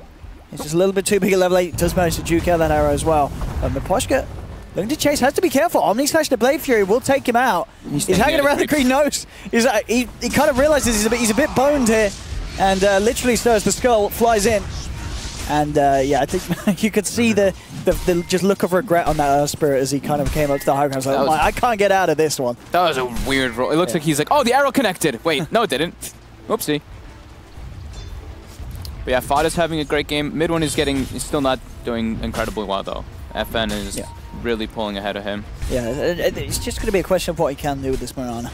E: he's just a little bit too big at level 8. Does manage to juke out that arrow as well. Miposhka looking to chase, has to be careful. Omni Slash, the Blade Fury will take him out. He's hanging around the green nose. He kind of realizes he's a bit boned here, and literally so as the skull flies in. And yeah, I think you could see the just look of regret on that Spirit as he kind of came up to the high ground. Like, I can't get out of this one.
F: That was a weird roll. It looks like he's like, oh, the arrow connected. Wait, no, it didn't. Whoopsie. But yeah, Fada's having a great game. Mid one is still not doing incredibly well though. FN is really pulling ahead of him.
E: Yeah, it's just going to be a question of what he can do with this Mirana.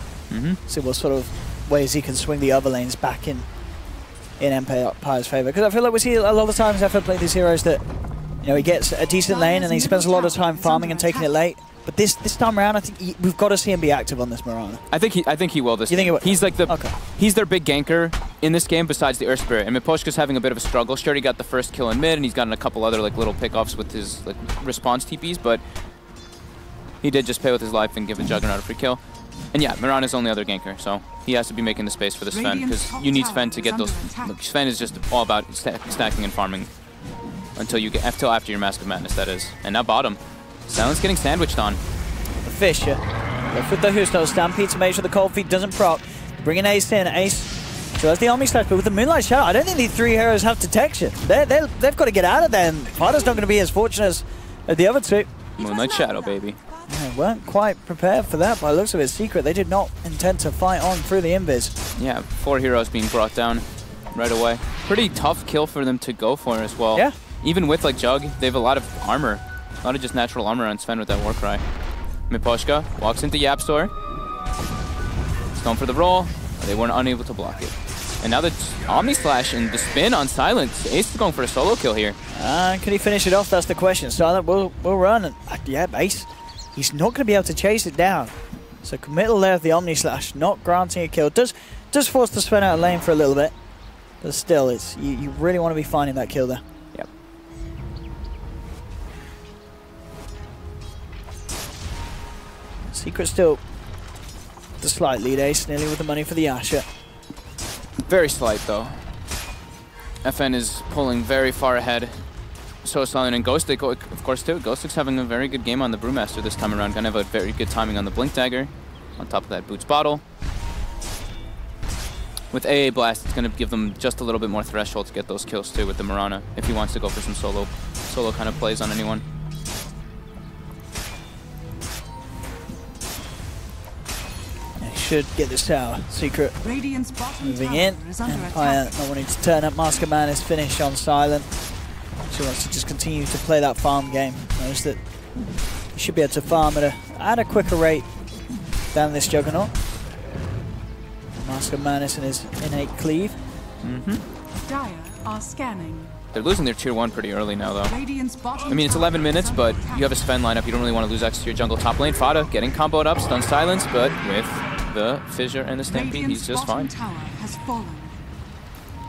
E: See what sort of ways he can swing the other lanes back in Empire's favour. Because I feel like we see a lot of times Effort play these heroes that, you know, he gets a decent lane and he spends a lot of time farming and taking it late. But this time around, I think we've got to see him be active on this Mirana.
F: I think he will this.
E: You think he will?
F: He's like he's their big ganker in this game besides the Earth Spirit. And Miposhka's having a bit of a struggle. Sure, he got the first kill in mid, and he's gotten a couple other like little pickoffs with his like response TPs, but he did just pay with his life and give a Juggernaut a free kill. And yeah, Mirana's only other ganker, so he has to be making the space for the Sven, because you need Sven to get those. Look, Sven is just all about stacking and farming until after your Mask of Madness, that is. And now bottom, Silence getting sandwiched on.
E: The Fisher, with the Husto Stampede to make sure the Cold Feet doesn't proc. Bringing Ace in, Ace. So that's the Omni Slash, but with the Moonlight Shadow, I don't think these three heroes have detection. They've got to get out of there, and Fada's not going to be as fortunate as the other two.
F: Moonlight Shadow, baby.
E: They weren't quite prepared for that by the looks of it. Secret, they did not intend to fight on through the invis.
F: Yeah, 4 heroes being brought down right away. Pretty tough kill for them to go for as well.
E: Yeah.
F: Even with like Jug, they have a lot of armor. A lot of just natural armor on Sven with that Warcry. Miposhka walks into Yap Store. He's going for the roll. They weren't unable to block it. And now the Omni Slash and the spin on Silence. Ace is going for a solo kill here.
E: Can he finish it off? That's the question. Silent will run. And, yeah, Ace. He's not going to be able to chase it down. So committal there of the Omni Slash, not granting a kill. Does force the Sven out of lane for a little bit. But still, it's you really want to be finding that kill there.
F: Yep.
E: Secret still the slight lead. Ace nearly with the money for the Asher.
F: Very slight though. FN is pulling very far ahead. So Silent and Ghostic, of course, too. Ghostic's having a very good game on the Brewmaster this time around. Gonna have a very good timing on the Blink Dagger. On top of that, Boots Bottle. With AA Blast, it's gonna give them just a little bit more threshold to get those kills too with the Mirana, if he wants to go for some solo kind of plays on anyone.
E: He should get this tower. Secret moving in. Empire not wanting to turn up. Mask of Man is finished on Silent. She wants to just continue to play that farm game. Knows that he should be able to farm at a quicker rate than this Juggernaut. Mask of Madness and his innate cleave.
D: Dire are scanning.
F: They're losing their tier 1 pretty early now, though. I mean, it's 11 minutes, but you have a Sven lineup. You don't really want to lose X to your jungle top lane. Fada getting comboed up, stun Silence, but with the Fissure and the Stampede, he's just fine.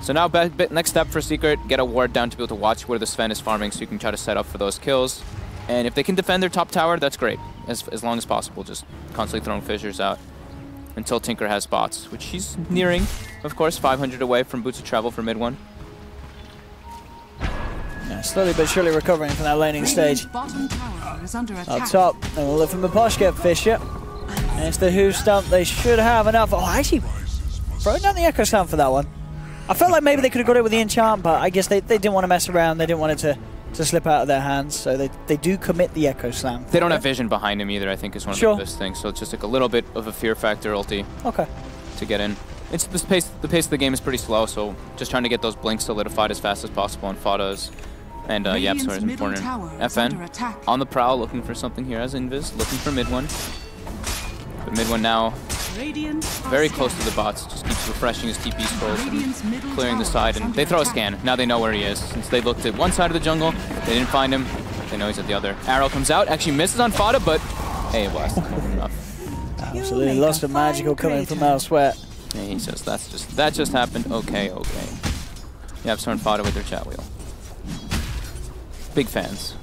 F: So now, next step for Secret, get a ward down to be able to watch where the Sven is farming so you can try to set up for those kills. And if they can defend their top tower, that's great. As long as possible, just constantly throwing Fissures out until Tinker has bots, which he's nearing, of course, 500 away from Boots of Travel for mid one.
E: Yeah, slowly but surely recovering from that laning stage. Up top, and we'll look from the Miposhka Fissure. And it's the Who Stump. They should have enough. Oh, actually, throwing down the Echo Slam for that one. I felt like maybe they could have got it with the enchant, but I guess they didn't want to mess around. They didn't want it to slip out of their hands, so they do commit the Echo Slam.
F: They don't have vision behind him either, I think, is one of the best things. So it's just like a little bit of a fear factor ulti to get in. It's the pace of the game is pretty slow, so just trying to get those blinks solidified as fast as possible on Fada's. And Yapsor is important. FN on the prowl, looking for something here as Invis, looking for mid one. But mid one now very close to the bots, just keeps refreshing his TP scrolls and clearing the side, and they throw a scan. Now they know where he is. Since they looked at one side of the jungle, they didn't find him, they know he's at the other. Arrow comes out, actually misses on Fada, but hey, blast. Enough.
E: Absolutely lost a magical coming from elsewhere.
F: Yeah, he says that just happened. Okay. Yapsor and Fada with their chat wheel. Big fans.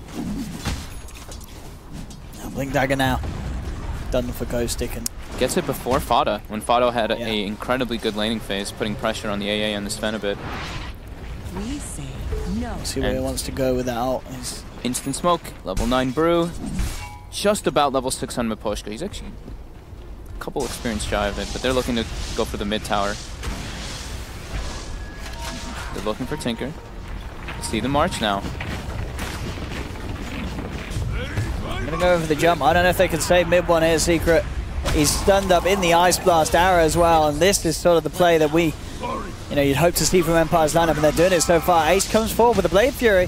E: Blink Dagger now. Done for Ghostic and
F: gets it before Fada, when Fada had a incredibly good laning phase, putting pressure on the AA and the Sven a bit.
D: We say no.
E: See where he wants to go with that ult.
F: Instant smoke, level 9 brew, just about level 6 on Miposhka. He's actually a couple experience shy of it, but they're looking to go for the mid tower. They're looking for Tinker. See the march now.
E: I'm gonna go over the jump. I don't know if they can save mid one here. Secret. He's stunned up in the Ice Blast arrow as well, and this is sort of the play that you'd hope to see from Empire's lineup, and they're doing it so far. Ace comes forward with the Blade Fury.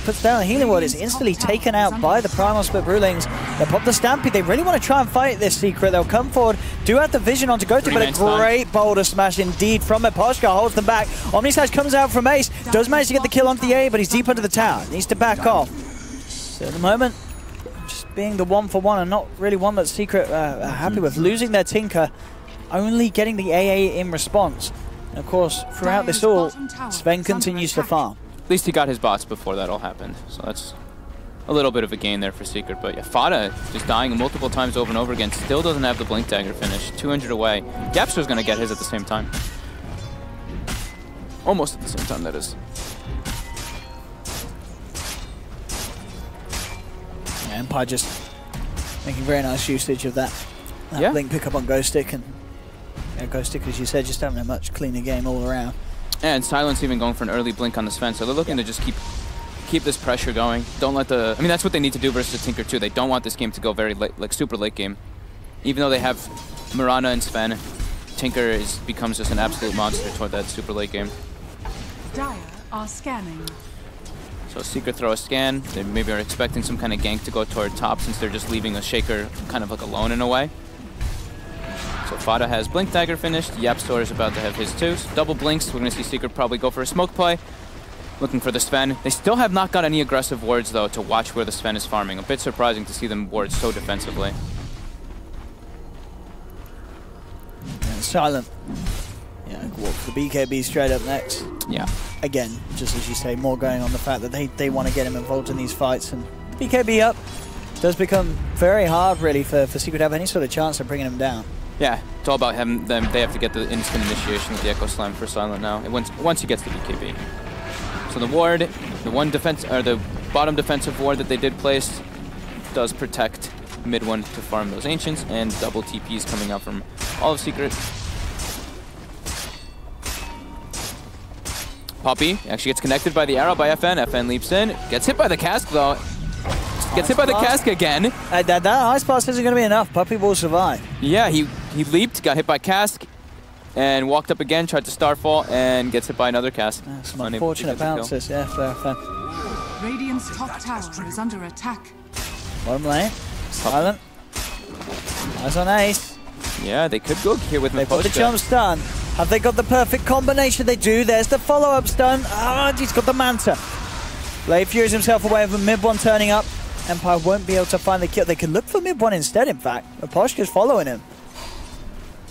E: Puts down the healing ward, is instantly taken out by the Primal Split Brewlings. They pop the Stampede. They really want to try and fight this Secret. They'll come forward, do have the vision on to go to, but a great boulder smash indeed from Meposhka holds them back. Omnislash comes out from Ace, does manage to get the kill onto the A, but he's deep under the tower. Needs to back off. So at the moment, just being the 1-for-1 and not really one that Secret are happy with. Losing their Tinker, only getting the AA in response. And of course, throughout this all, Sven continues to farm.
F: At least he got his bots before that all happened, so that's a little bit of a gain there for Secret. But yeah, Fada just dying multiple times over and over again, still doesn't have the Blink Dagger finish. 200 away. Yapster's going to get his at the same time. Almost at the same time, that is.
E: Yeah, Empire just making very nice usage of that Blink pickup on Ghost Stick. And Ghost Stick, as you said, just having a much cleaner game all around. And
F: Silence even going for an early blink on the Sven, so they're looking to just keep this pressure going. Don't let the... I mean, that's what they need to do versus Tinker too. They don't want this game to go very late, like super late game. Even though they have Mirana and Sven, Tinker becomes just an absolute monster toward that super late game.
D: Dire are scanning.
F: So Secret throw a scan. They maybe are expecting some kind of gank to go toward top since they're just leaving a Shaker kind of like alone in a way. So Fada has Blink Dagger finished. Yapstor is about to have his too. So double blinks. We're going to see Secret probably go for a smoke play. Looking for the Sven. They still have not got any aggressive wards though to watch where the Sven is farming. A bit surprising to see them ward so defensively.
E: And Silent. Yeah, walk for the BKB straight up next.
F: Yeah.
E: Again, just as you say, more going on the fact that they want to get him involved in these fights. And BKB up does become very hard really for Secret to have any sort of chance of bringing him down.
F: Yeah, it's all about them. They have to get the instant initiation with the Echo Slam for Silent now. Once he gets the BKB. So the ward, the bottom defensive ward that they did place, does protect mid one to farm those Ancients, and double TPs coming out from all of Secret. Poppy actually gets connected by the arrow by FN. FN leaps in, gets hit by the cask though. Gets hit by the cask again.
E: That ice blast isn't going to be enough. Puppy will survive.
F: Yeah, he leaped, got hit by cask, and walked up again, tried to starfall, and gets hit by another cask.
E: Some unfortunate bounces, yeah, fair.
D: Radiant's top tower is under attack.
E: Bottom lane, Silent. Eyes on Ace.
F: Yeah, they could go here with
E: They put the jump stun. Have they got the perfect combination? They do. There's the follow-up stun. Ah, he's got the Manta. Blade furies himself away with mid one turning up. Empire won't be able to find the kill. They could look for mid one instead, in fact. Meposhka's following him.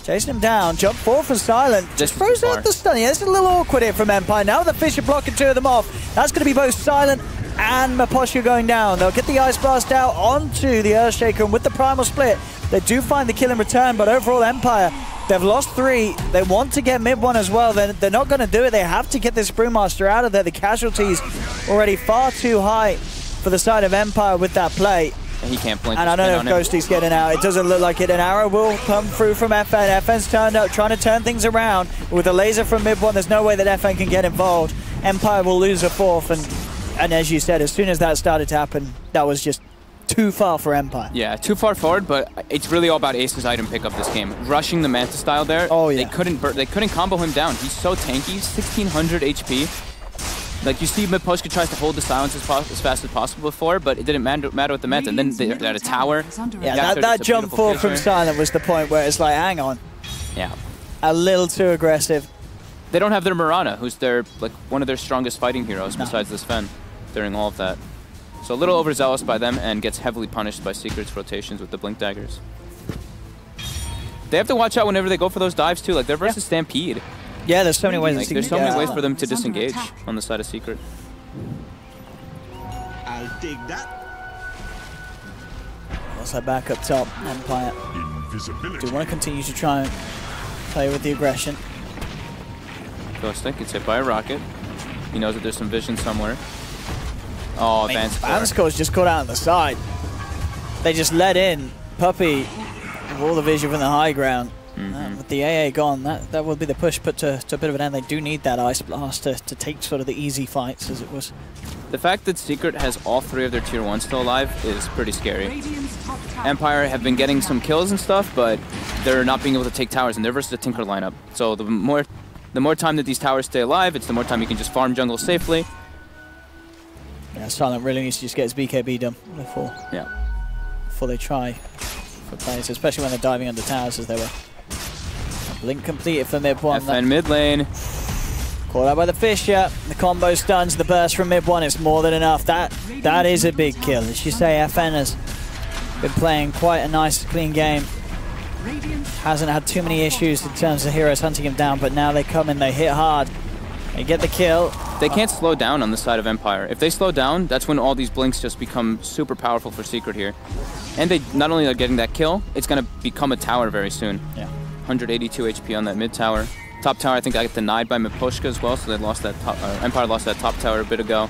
E: Chasing him down. Jump forward for Silent. Just throws out the stun. Yeah, it's a little awkward here from Empire. Now the Fisher blocking two of them off. That's going to be both Silent and Meposhka going down. They'll get the Ice Blast out onto the Earthshaker, and with the Primal Split, they do find the kill in return, but overall Empire, they've lost 3. They want to get mid one as well. They're not going to do it. They have to get this Brewmaster out of there. The casualties already far too high for the side of Empire with that play.
F: And he can't blink.
E: And I don't know if Ghosty's getting out. It doesn't look like it. An arrow will come through from FN. FN's turned up, trying to turn things around. With a laser from mid one, there's no way that FN can get involved. Empire will lose a 4th, and as you said, as soon as that started to happen, that was just too far for Empire.
F: Yeah, too far forward, but it's really all about Ace's item pickup this game. Rushing the Manta style there.
E: Oh yeah.
F: They couldn't combo him down. He's so tanky, 1600 HP. Like, you see Meposhka tries to hold the silence as fast as possible before, but it didn't matter with the Manta. And then they had a tower.
E: Yeah, that jump forward from Silent was the point where it's like, hang on.
F: Yeah.
E: A little too aggressive.
F: They don't have their Mirana, who's one of their strongest fighting heroes besides the Sven during all of that. So a little overzealous by them and gets heavily punished by Secret's rotations with the Blink Daggers. They have to watch out whenever they go for those dives too. Like, they're versus Stampede.
E: Yeah, there's so many ways.
F: There's so many ways for them to disengage on the side of Secret.
G: I'll take that.
E: What's that back up top? Empire do want to continue to try and play with the aggression.
F: Ghost Stick gets hit by a rocket. He knows that there's some vision somewhere. Oh,
E: Vanscore's just caught out on the side. They just let in Puppy with all the vision from the high ground. With the AA gone, that will be the push put to a bit of an end. They do need that Ice Blast to take sort of the easy fights, as it was.
F: The fact that Secret has all 3 of their tier 1s still alive is pretty scary. Empire have been getting some kills and stuff, but they're not being able to take towers, and they're versus the Tinker lineup. So the more time that these towers stay alive, it's the more time you can just farm jungle safely.
E: Silent really needs to just get his BKB done before they try for plays, especially when they're diving under towers as they were. Blink completed for mid one.
F: FN mid lane.
E: Caught out by the Fisher. The combo stuns, the burst from mid one. It's more than enough. That is a big kill. As you say, FN has been playing quite a nice, clean game. Hasn't had too many issues in terms of heroes hunting him down, but now they come in, they hit hard. They get the kill.
F: They can't slow down on the side of Empire. If they slow down, that's when all these blinks just become super powerful for Secret here. And they not only are getting that kill, it's going to become a tower very soon.
E: Yeah.
F: 182 HP on that mid tower. Top tower, I think I got denied by Miposhka as well, so they lost that top, Empire lost that top tower a bit ago.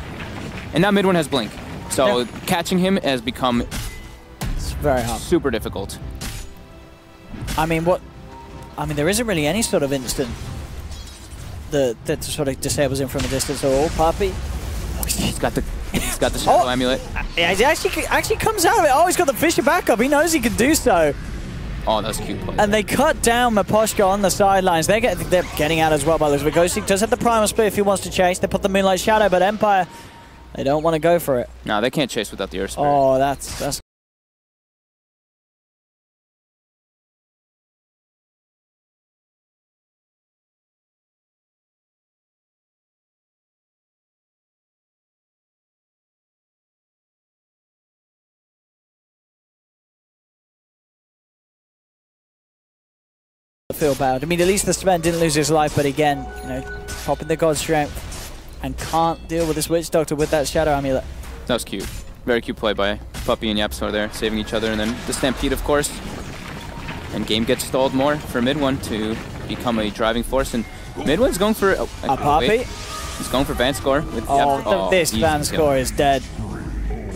F: And now mid one has blink. So catching him has become
E: very hard.
F: Super difficult.
E: I mean, there isn't really any sort of instant that sort of disables him from a distance at all. Puppy.
F: He's got the shadow amulet.
E: Yeah, he actually comes out of it. Oh, he's got the Fisher backup. He knows he can do so.
F: Oh, that's cute play.
E: And they cut down Miposhka on the sidelines. They're getting out as well by Elizabeth. Ghostik does have the primal split if he wants to chase. They put the Moonlight Shadow, but Empire, they don't want to go for it.
F: No, they can't chase without the Earth Spirit.
E: Oh, that's feel bad. I mean, at least the Sven didn't lose his life, but again, you know, popping the God Strength and can't deal with this Witch Doctor with that Shadow Amulet.
F: That was cute. Very cute play by Puppy and Yapsor there, saving each other, and then the Stampede, of course. And game gets stalled more for mid one to become a driving force, and mid one's going for
E: a Puppy.
F: He's going for Vanscore with
E: this Vanscore is dead.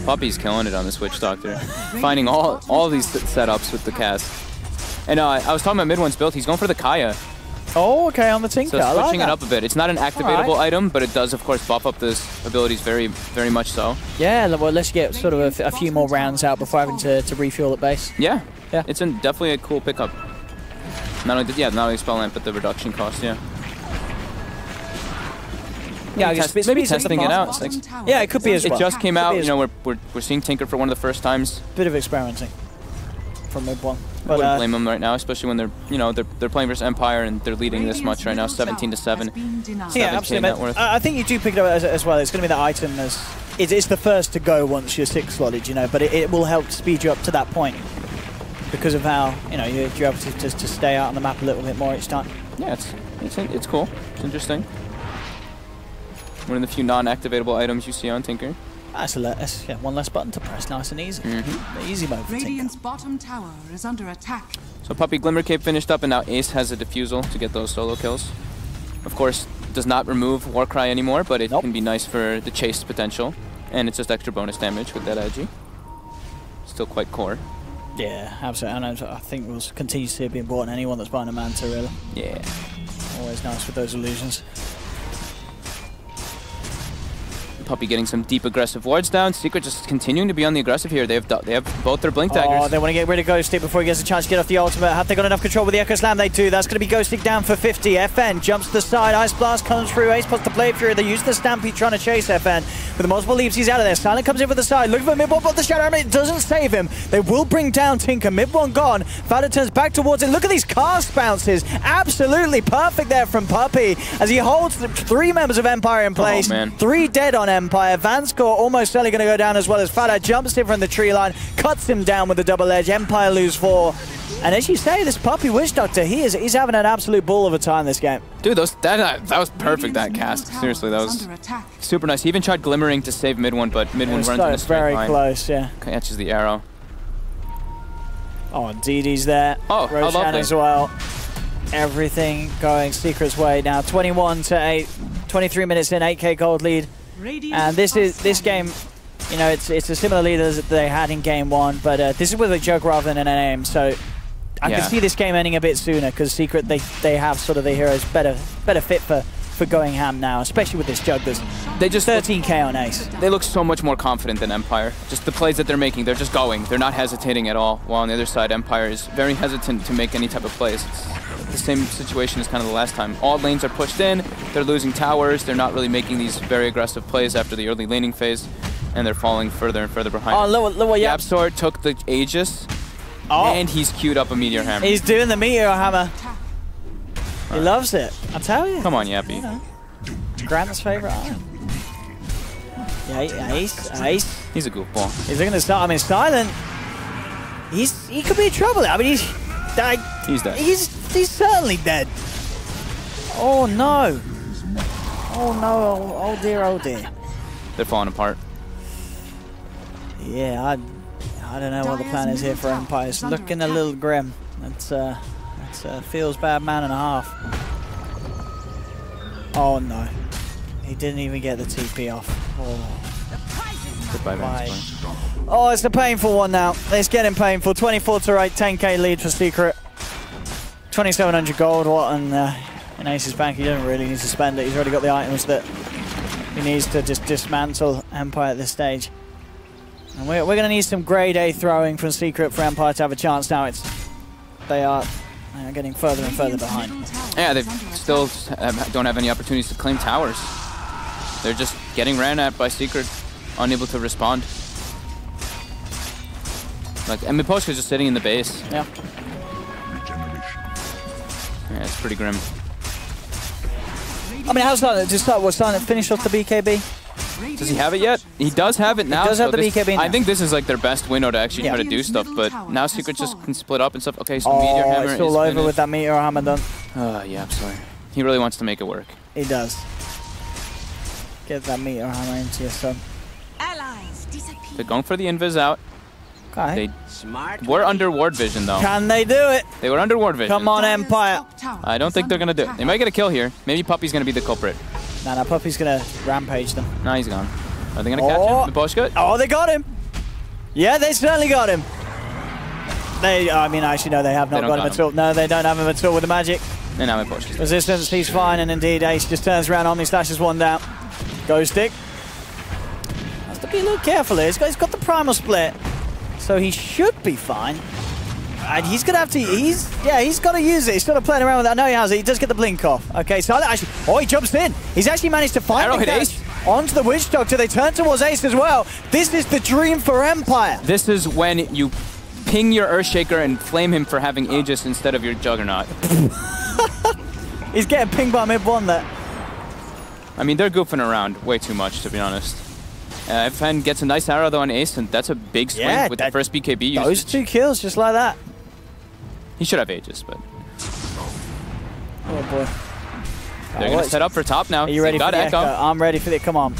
F: Puppy's killing it on this Witch Doctor, finding all these setups with the cast. And I was talking about mid one's build. He's going for the Kaya.
E: Oh, okay, on the Tinker.
F: So switching it up a bit. It's not an activatable item, but it does, of course, buff up those abilities very, very much so.
E: Yeah, well, let's get sort of a few more rounds out before having to refuel at base.
F: Yeah. It's definitely a cool pickup. Not only spell lamp, but the reduction cost. Yeah.
E: Yeah, I guess
F: maybe testing it out.
E: Yeah, it could be as well.
F: It just came out. You know, we're seeing Tinker for one of the first times.
E: Bit of experimenting from mid one.
F: I wouldn't blame them right now, especially when they're playing versus Empire and they're leading this much right now, 17-7.
E: Yeah, absolutely. I think you do pick it up as well. It's going to be the item as it's the first to go once you're 6 slotted, you know, but it will help speed you up to that point because of how you're able to stay out on the map a little bit more each time.
F: Yeah, it's cool. It's interesting. One of the few non-activatable items you see on Tinker.
E: That's one less button to press, nice and easy. The easy mode for
D: Radiant's bottom tower is under attack.
F: So Puppy Glimmer Cape finished up, and now Ace has a defusal to get those solo kills. Of course, does not remove Warcry anymore, but it can be nice for the chase potential. And it's just extra bonus damage with that Agi. Still quite core.
E: Yeah, absolutely. And I think we'll continue to see it be important. Anyone that's buying a Manta, really.
F: Yeah.
E: Always nice with those illusions.
F: Puppy getting some deep aggressive wards down. Secret just continuing to be on the aggressive here. They have both their blink daggers.
E: Oh, they want to get rid of Ghostik before he gets a chance to get off the ultimate. Have they got enough control with the Echo Slam? They do. That's going to be Ghostik down for 50. FN jumps to the side. Ice Blast comes through. Ace puts the Blade Fury. They use the Stampede trying to chase FN. With the multiple leaps, he's out of there. Silent comes in for the side. Looking for Mid-1, but the Shadow Armor doesn't save him. They will bring down Tinker. Mid-1 gone. Fada turns back towards it. Look at these cast bounces. Absolutely perfect there from Puppy as he holds 3 members of Empire in place. 3 dead on Empire. Vanscore almost certainly going to go down as well as Fada jumps in from the tree line, cuts him down with the double edge. Empire lose 4. And as you say, this Puppy Witch Doctor, he's having an absolute ball of a time this game.
F: Dude, that was perfect, that cast. Seriously, that was super nice. He even tried glimmering to save mid-1, but mid-1 runs in a straight line.
E: Very close, yeah.
F: Catches the arrow.
E: Oh, and DD's there.
F: Oh,
E: Roshan as well. Everything going Secret's way now. 21-8, 23 minutes in, 8k gold lead. And this game, it's a similar lead as they had in game 1, but this is with a joke rather than an aim. So I can see this game ending a bit sooner because Secret they have sort of the heroes better fit for going ham now, especially with this jug. They just 13k on Ace.
F: They look so much more confident than Empire. Just the plays that they're making, they're just going. They're not hesitating at all. While on the other side, Empire is very hesitant to make any type of plays. It's the same situation as kind of the last time. All lanes are pushed in, they're losing towers, they're not really making these very aggressive plays after the early laning phase. And they're falling further and further behind.
E: Oh, look, yeah.
F: YapzOr took the Aegis, and he's queued up a Meteor Hammer.
E: He's doing the Meteor Hammer. He loves it, I tell you.
F: Come on, Yappy.
E: You know, Grant's favorite item. Yeah, Ace.
F: He's a goofball.
E: He's looking to start. I mean, Silent. He could be in trouble. I mean, he's dead. He's certainly dead. Oh no. Oh no. Oh dear. Oh dear.
F: They're falling apart.
E: Yeah, I don't know what the plan is here for Empire. It's looking a little grim. It's feels bad man and a half. Oh no. He didn't even get the TP off. Oh.
F: Goodbye, Vance.
E: Oh, it's a painful one now. It's getting painful. 24-8, 10k lead for Secret. 2,700 gold. What in Ace's bank? He doesn't really need to spend it. He's already got the items that he needs to just dismantle Empire at this stage. And we're going to need some grade A throwing from Secret for Empire to have a chance now. They are getting further and further behind.
F: Yeah, they still don't have any opportunities to claim towers. They're just getting ran at by Secret, unable to respond. And Miposhka's just sitting in the base.
E: Yeah.
F: Yeah, it's pretty grim.
E: I mean, how's Silent? Just was Silent finish off the BKB?
F: Does he have it yet? He does have it now.
E: He does have the BKB now.
F: I think this is like their best window to actually try to do stuff, but now Secret just can split up and stuff. Okay, so Meteor Hammer
E: it's all over with that Meteor Hammer done.
F: Yeah, I'm sorry. He really wants to make it work.
E: He does. Get that Meteor Hammer into your son.
F: They're going for the invis out.
E: Okay.
F: They were under ward vision though.
E: Can they do it?
F: They were under ward vision.
E: Come on, Empire.
F: I don't think they're gonna do it. They might get a kill here. Maybe Puppy's gonna be the culprit.
E: No, Puppy's gonna rampage them.
F: Nah, he's gone. Are they gonna catch him? Miposhka?
E: Oh, they got him. Yeah, they certainly got him. I mean, actually, no, they have not got him at all. No, they don't have him at all with the magic.
F: And now Miposhka's
E: resistance, he's fine, and indeed, Ace just turns around on me, slashes one down. Ghost stick. Has to be a little careful here. He's got the primal split, so he should be fine. And he's gonna have to. He's got to use it. He's sort of playing around with that. No, he has it. He does get the blink off. Okay, so actually, he jumps in. He's actually managed to find
F: Arrow hit Ace
E: onto the Witch Doctor. They turn towards Ace as well. This is the dream for Empire.
F: This is when you ping your Earthshaker and flame him for having Aegis instead of your Juggernaut.
E: He's getting pinged by mid-1 there.
F: I mean, they're goofing around way too much, to be honest. FN gets a nice arrow though on Ace, and that's a big swing with the first BKB usage.
E: Those 2 kills just like that.
F: He should have Aegis, but...
E: Oh boy.
F: They're going to set up for top now.
E: Are you ready for the echo? I'm ready for it. Come on.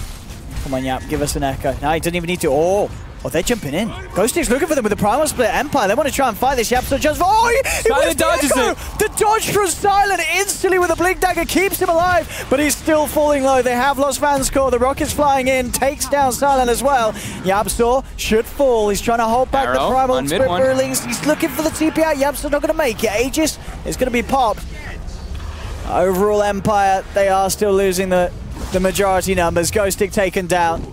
E: Come on, Yap. Give us an echo. No, he doesn't even need to. Oh, they're jumping in. Ghost Stick's looking for them with the primal split. Empire, they want to try and fight this. Yap, so just... he
F: dodges it.
E: The dodge from Silent instantly with the blink dagger keeps him alive, but he's still falling low. They have lost Vanscore. The rocket's flying in, takes down Silent as well. YapzOr should fall. He's trying to hold back the primal split release. He's looking for the TP out. YapzOr's not going to make it. Aegis is going to be popped. Overall, Empire, they are still losing the majority numbers. Ghost Stick taken down.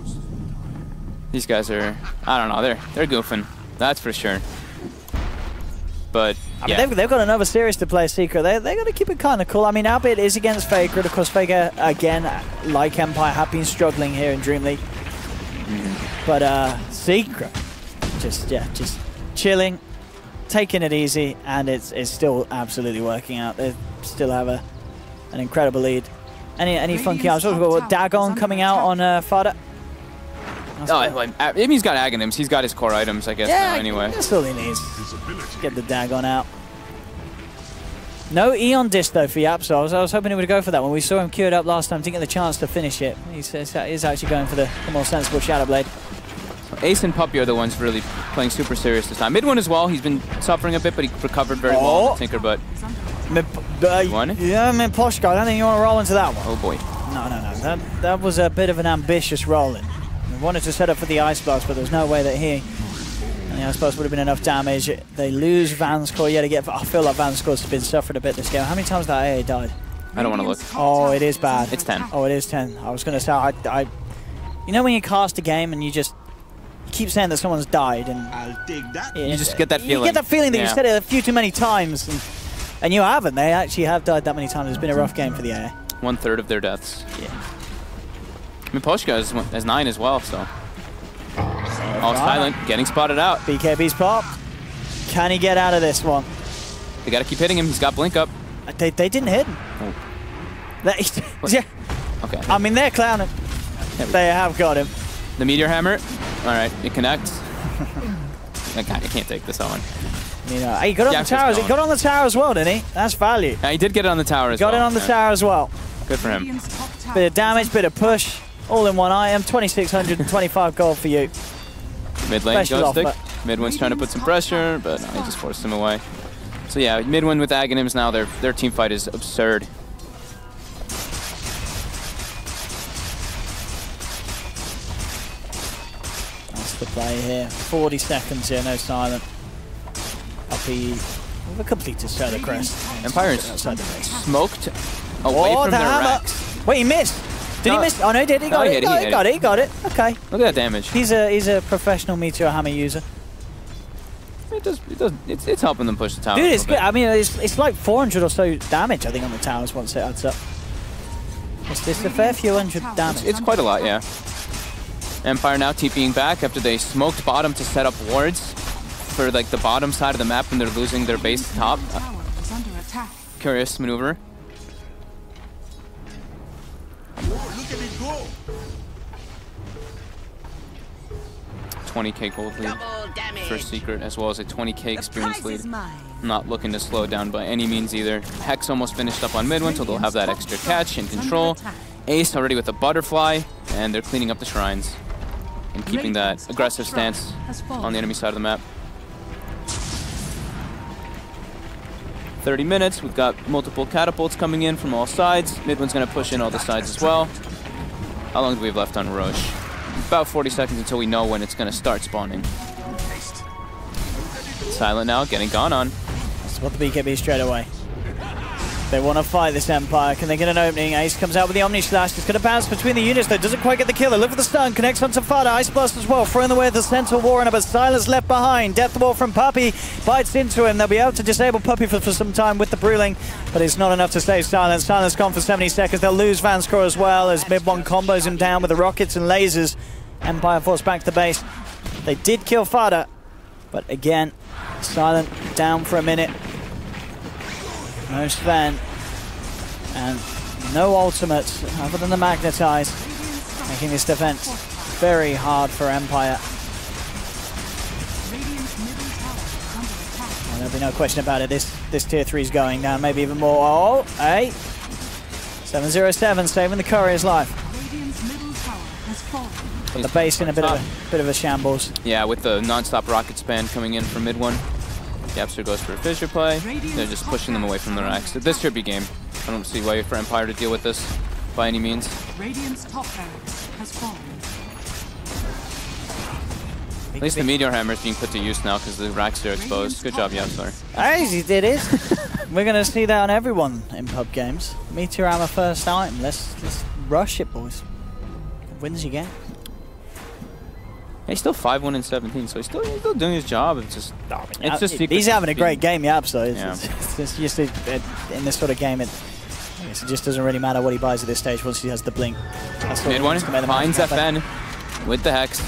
F: These guys are, I don't know, they're goofing. That's for sure. But,
E: I mean, they've got another series to play, Secret. They're going to keep it kind of cool. I mean, albeit it is against Faker. Of course, Faker, again, like Empire, have been struggling here in DreamLeague. But Secret, just chilling, taking it easy, and it's still absolutely working out. They still have an incredible lead. Any funky items? We've got Dagon coming out on Fada.
F: He's got Aghanims. He's got his core items, I guess, now anyway.
E: That's all he needs. Get the Dagon out. No Eon Disc, though, for YapzOr. I was hoping he would go for that when we saw him queued up last time. Didn't get the chance to finish it. He's actually going for the more sensible Shadow Blade.
F: Ace and Puppy are the ones really playing super serious this time. Mid-1 as well. He's been suffering a bit, but he recovered very well on the Tinker, but...
E: Yeah, Miposhka, I don't think you want to roll into that one.
F: Oh, boy.
E: No. That was a bit of an ambitious rolling. We wanted to set up for the Ice Blast, but there's no way that and the Ice Blast would have been enough damage. They lose Vanscore yet again. I feel like Vanscore's been suffering a bit this game. How many times that AA died?
F: I don't want to look.
E: Oh, it is bad.
F: It's 10.
E: Oh, it is 10. I was going to say, you know when you cast a game and you keep saying that someone's died, and
G: I'll take that.
F: You just get that feeling.
E: You get that feeling that you've said it a few too many times, and you haven't. They actually have died that many times. It's been a rough game for the AA.
F: 1/3 of their deaths.
E: Yeah.
F: Miposhka has 9 as well, so... All silent, getting spotted out.
E: BKB's popped. Can he get out of this one?
F: They gotta keep hitting him. He's got blink up.
E: They didn't hit him.
F: Oh.
E: Yeah.
F: Okay.
E: I mean, they're clowning. They have got him.
F: The meteor hammer. All right, it connects. I can't take this on.
E: You know, he got on the towers. He got on the tower as well, didn't he? That's value.
F: Yeah, he did get it on the tower as well.
E: Got it on the tower as well.
F: Good for him.
E: Bit of damage, bit of push, all in one item. 2,625 gold for you.
F: Mid lane
E: Special
F: ghost stick.
E: offer.
F: Midwin's trying to put some pressure, but he just forced him away. So yeah, Midwin with Aghanims now, their team fight is absurd.
E: That's the play here. 40 seconds here, no silent. Puppey with a completed solar crest.
F: Empire is
E: Outside the base.
F: smoked away from their racks.
E: Wait, he missed. Did he miss? Oh no, he did. He got it. He got it. Okay.
F: Look at that damage.
E: He's a professional Meteor Hammer user.
F: It's helping them push the tower.
E: Dude, it's good. I mean, it's like 400 or so damage, I think, on the towers once it adds up. It's a fair few hundred damage.
F: It's quite a lot, yeah. Empire now TPing back after they smoked bottom to set up wards for like the bottom side of the map when they're losing their base top. Curious maneuver. 20k gold lead for Secret, as well as a 20k experience lead. Not looking to slow down by any means either. Hex almost finished up on Midwin, so they'll have that extra catch and control. Ace already with the butterfly, and they're cleaning up the shrines and keeping that aggressive stance on the enemy side of the map. 30 minutes, we've got multiple catapults coming in from all sides. Midwin's going to push in all the sides as well. How long do we have left on Roche? About 40 seconds until we know when it's going to start spawning. Silent now, getting gone on.
E: Spot the BKB straight away. They want to fight this Empire. Can they get an opening? Ace comes out with the Omni Slash. It's going to bounce between the units, though. Doesn't quite get the kill. They look for the stun. Connects onto Fada. Ice Blast as well. Throwing away the Centaur Warrunner, but Silence left behind. Death Wall from Puppey bites into him. They'll be able to disable Puppey for some time with the Brewling, but it's not enough to save Silence. Silence gone for 70 seconds. They'll lose Vanscore as well as Mid-1 combos him down with the rockets and lasers. Empire forced back to base. They did kill Fada, but again, Silent down for a minute. No Sven. And no ultimates other than the Magnetize, making this defense very hard for Empire. Well, there'll be no question about it. This tier 3 is going down, maybe even more. Oh, hey! 707 saving the Courier's life. But the base in a bit of a shambles.
F: Yeah, with the non-stop rocket span coming in from mid one. Yapster goes for a fissure play. They're just pushing them away from the racks. This should be game. I don't see why for Empire to deal with this by any means.
D: Radiant's top barracks has fallen.
F: At least the meteor hammer is being put to use now because the racks are exposed. Good job, Yapster.
E: Easy did it. We're going to see that on everyone in pub games. Meteor hammer first item. Let's rush it, boys. Wins you game.
F: He's still 5-1 and 17, so he's still doing his job. It's just
E: he's having a great game, Yaps, though.
F: Yeah.
E: It's just in this sort of game, it just doesn't really matter what he buys at this stage once he has the blink.
F: Mid one finds FN with the Hex.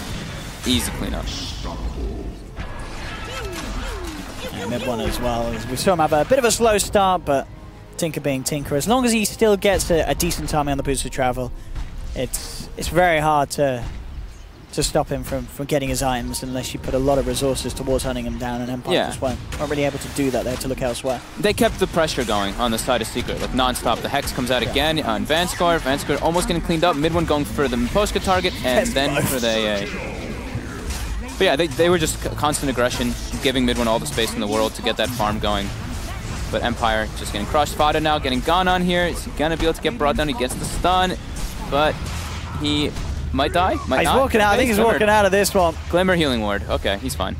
F: Easy cleanup.
E: Yeah, mid one as well. We saw him have a bit of a slow start, but Tinker being Tinker, as long as he still gets a decent timing on the boosted travel, it's very hard to stop him from getting his items unless you put a lot of resources towards hunting him down, and Empire just weren't really able to do that. They had to look elsewhere.
F: They kept the pressure going on the side of Secret, like non-stop. The Hex comes out again on Vanscore. Vanscore almost getting cleaned up. Mid one going for the Miposka target, and then for the AA. But yeah, they were just constant aggression, giving Mid one all the space in the world to get that farm going. But Empire just getting crushed. Fada now getting gone on here. Is he gonna be able to get brought down? He gets the stun, but he might die. Might not.
E: Walking out. I think he's walking out of this one.
F: Glimmer healing ward. Okay, he's fine.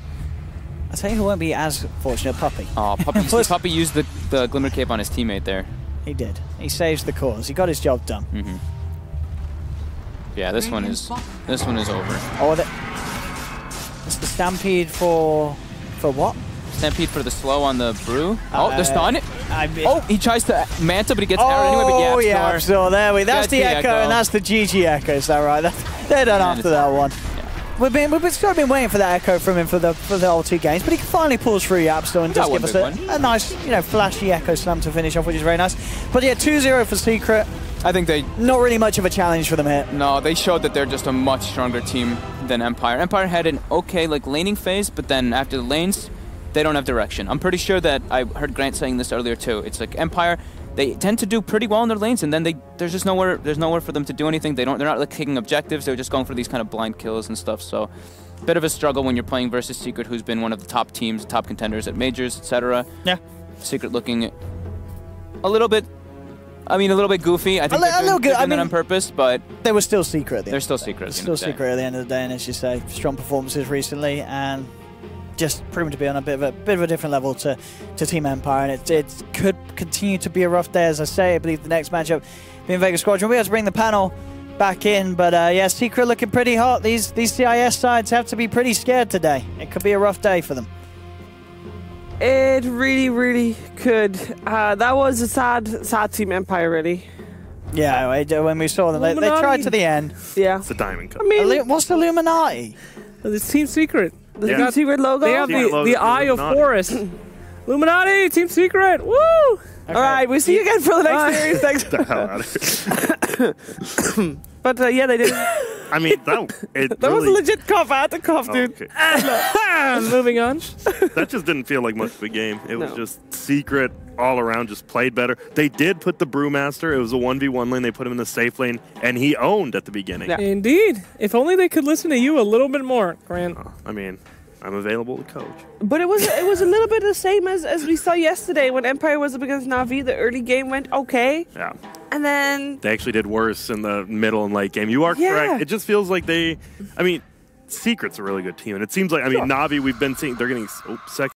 E: I'll tell you who won't be as fortunate, Puppey.
F: Oh, Puppey used the Glimmer Cape on his teammate there.
E: He did. He saves the cause. He got his job done.
F: Mm-hmm. Yeah, this one is over.
E: Oh, it's the Stampede for what?
F: Stampede for the slow on the brew. Oh, the stun.
E: Oh,
F: he tries to Manta, but he gets out anyway. But
E: yeah, so there we. That's the Echo, and that's the GG Echo. Is that right? They're done after that one.
F: Yeah.
E: we've sort of been waiting for that echo from him for the old 2 games, but he finally pulls through Yapstor and
F: That
E: just give us a nice, flashy echo slam to finish off, which is very nice. But yeah, 2-0 for Secret.
F: I think they...
E: Not really much of a challenge for them here.
F: No, they showed that they're just a much stronger team than Empire. Empire had an okay laning phase, but then after the lanes, they don't have direction. I'm pretty sure that I heard Grant saying this earlier too. It's like Empire, they tend to do pretty well in their lanes, and then there's just nowhere for them to do anything. They're not like taking objectives. They're just going for these kind of blind kills and stuff. So, bit of a struggle when you're playing versus Secret, who's been one of the top teams, top contenders at majors, etc.
E: Yeah.
F: Secret looking a little bit goofy. I think they're doing that on purpose, but
E: they were still Secret at the end.
F: They're still Secret.
E: Still Secret at the end of the day, and as you say, strong performances recently, and just proven to be on a bit of a different level to Team Empire, and it could continue to be a rough day. As I say, I believe the next matchup being Vegas Squadron. We have to bring the panel back in, but yeah, Secret looking pretty hot. These CIS sides have to be pretty scared today. It could be a rough day for them.
C: It really, really could. That was a sad Team Empire, really.
E: Yeah, when we saw them, they tried to the end.
C: Yeah.
B: It's a Diamond Cup.
C: I mean,
E: what's the Illuminati?
A: It's Team Secret.
C: The Team Secret logo?
A: They have the Eye of Forest. Illuminati, Team Secret, woo!
C: Okay. All right, we'll see you again for the next series. Thanks.
B: Get the hell out of here.
C: But yeah, they did.
B: I mean, that
C: was a legit cough. I had to cough, dude.
B: Okay.
A: Moving on.
B: That just didn't feel like much of a game. It was just Secret all around, just played better. They did put the Brewmaster. It was a 1v1 lane. They put him in the safe lane, and he owned at the beginning.
C: Yeah.
A: Indeed. If only they could listen to you a little bit more, Grant.
B: I mean, I'm available to coach.
C: But it was a little bit the same as we saw yesterday when Empire was up against Na'Vi. The early game went okay.
B: Yeah.
C: And then
B: They actually did worse in the middle and late game. You are correct. It just feels like Secret's a really good team. And it seems like, Na'Vi, we've been seeing, they're getting second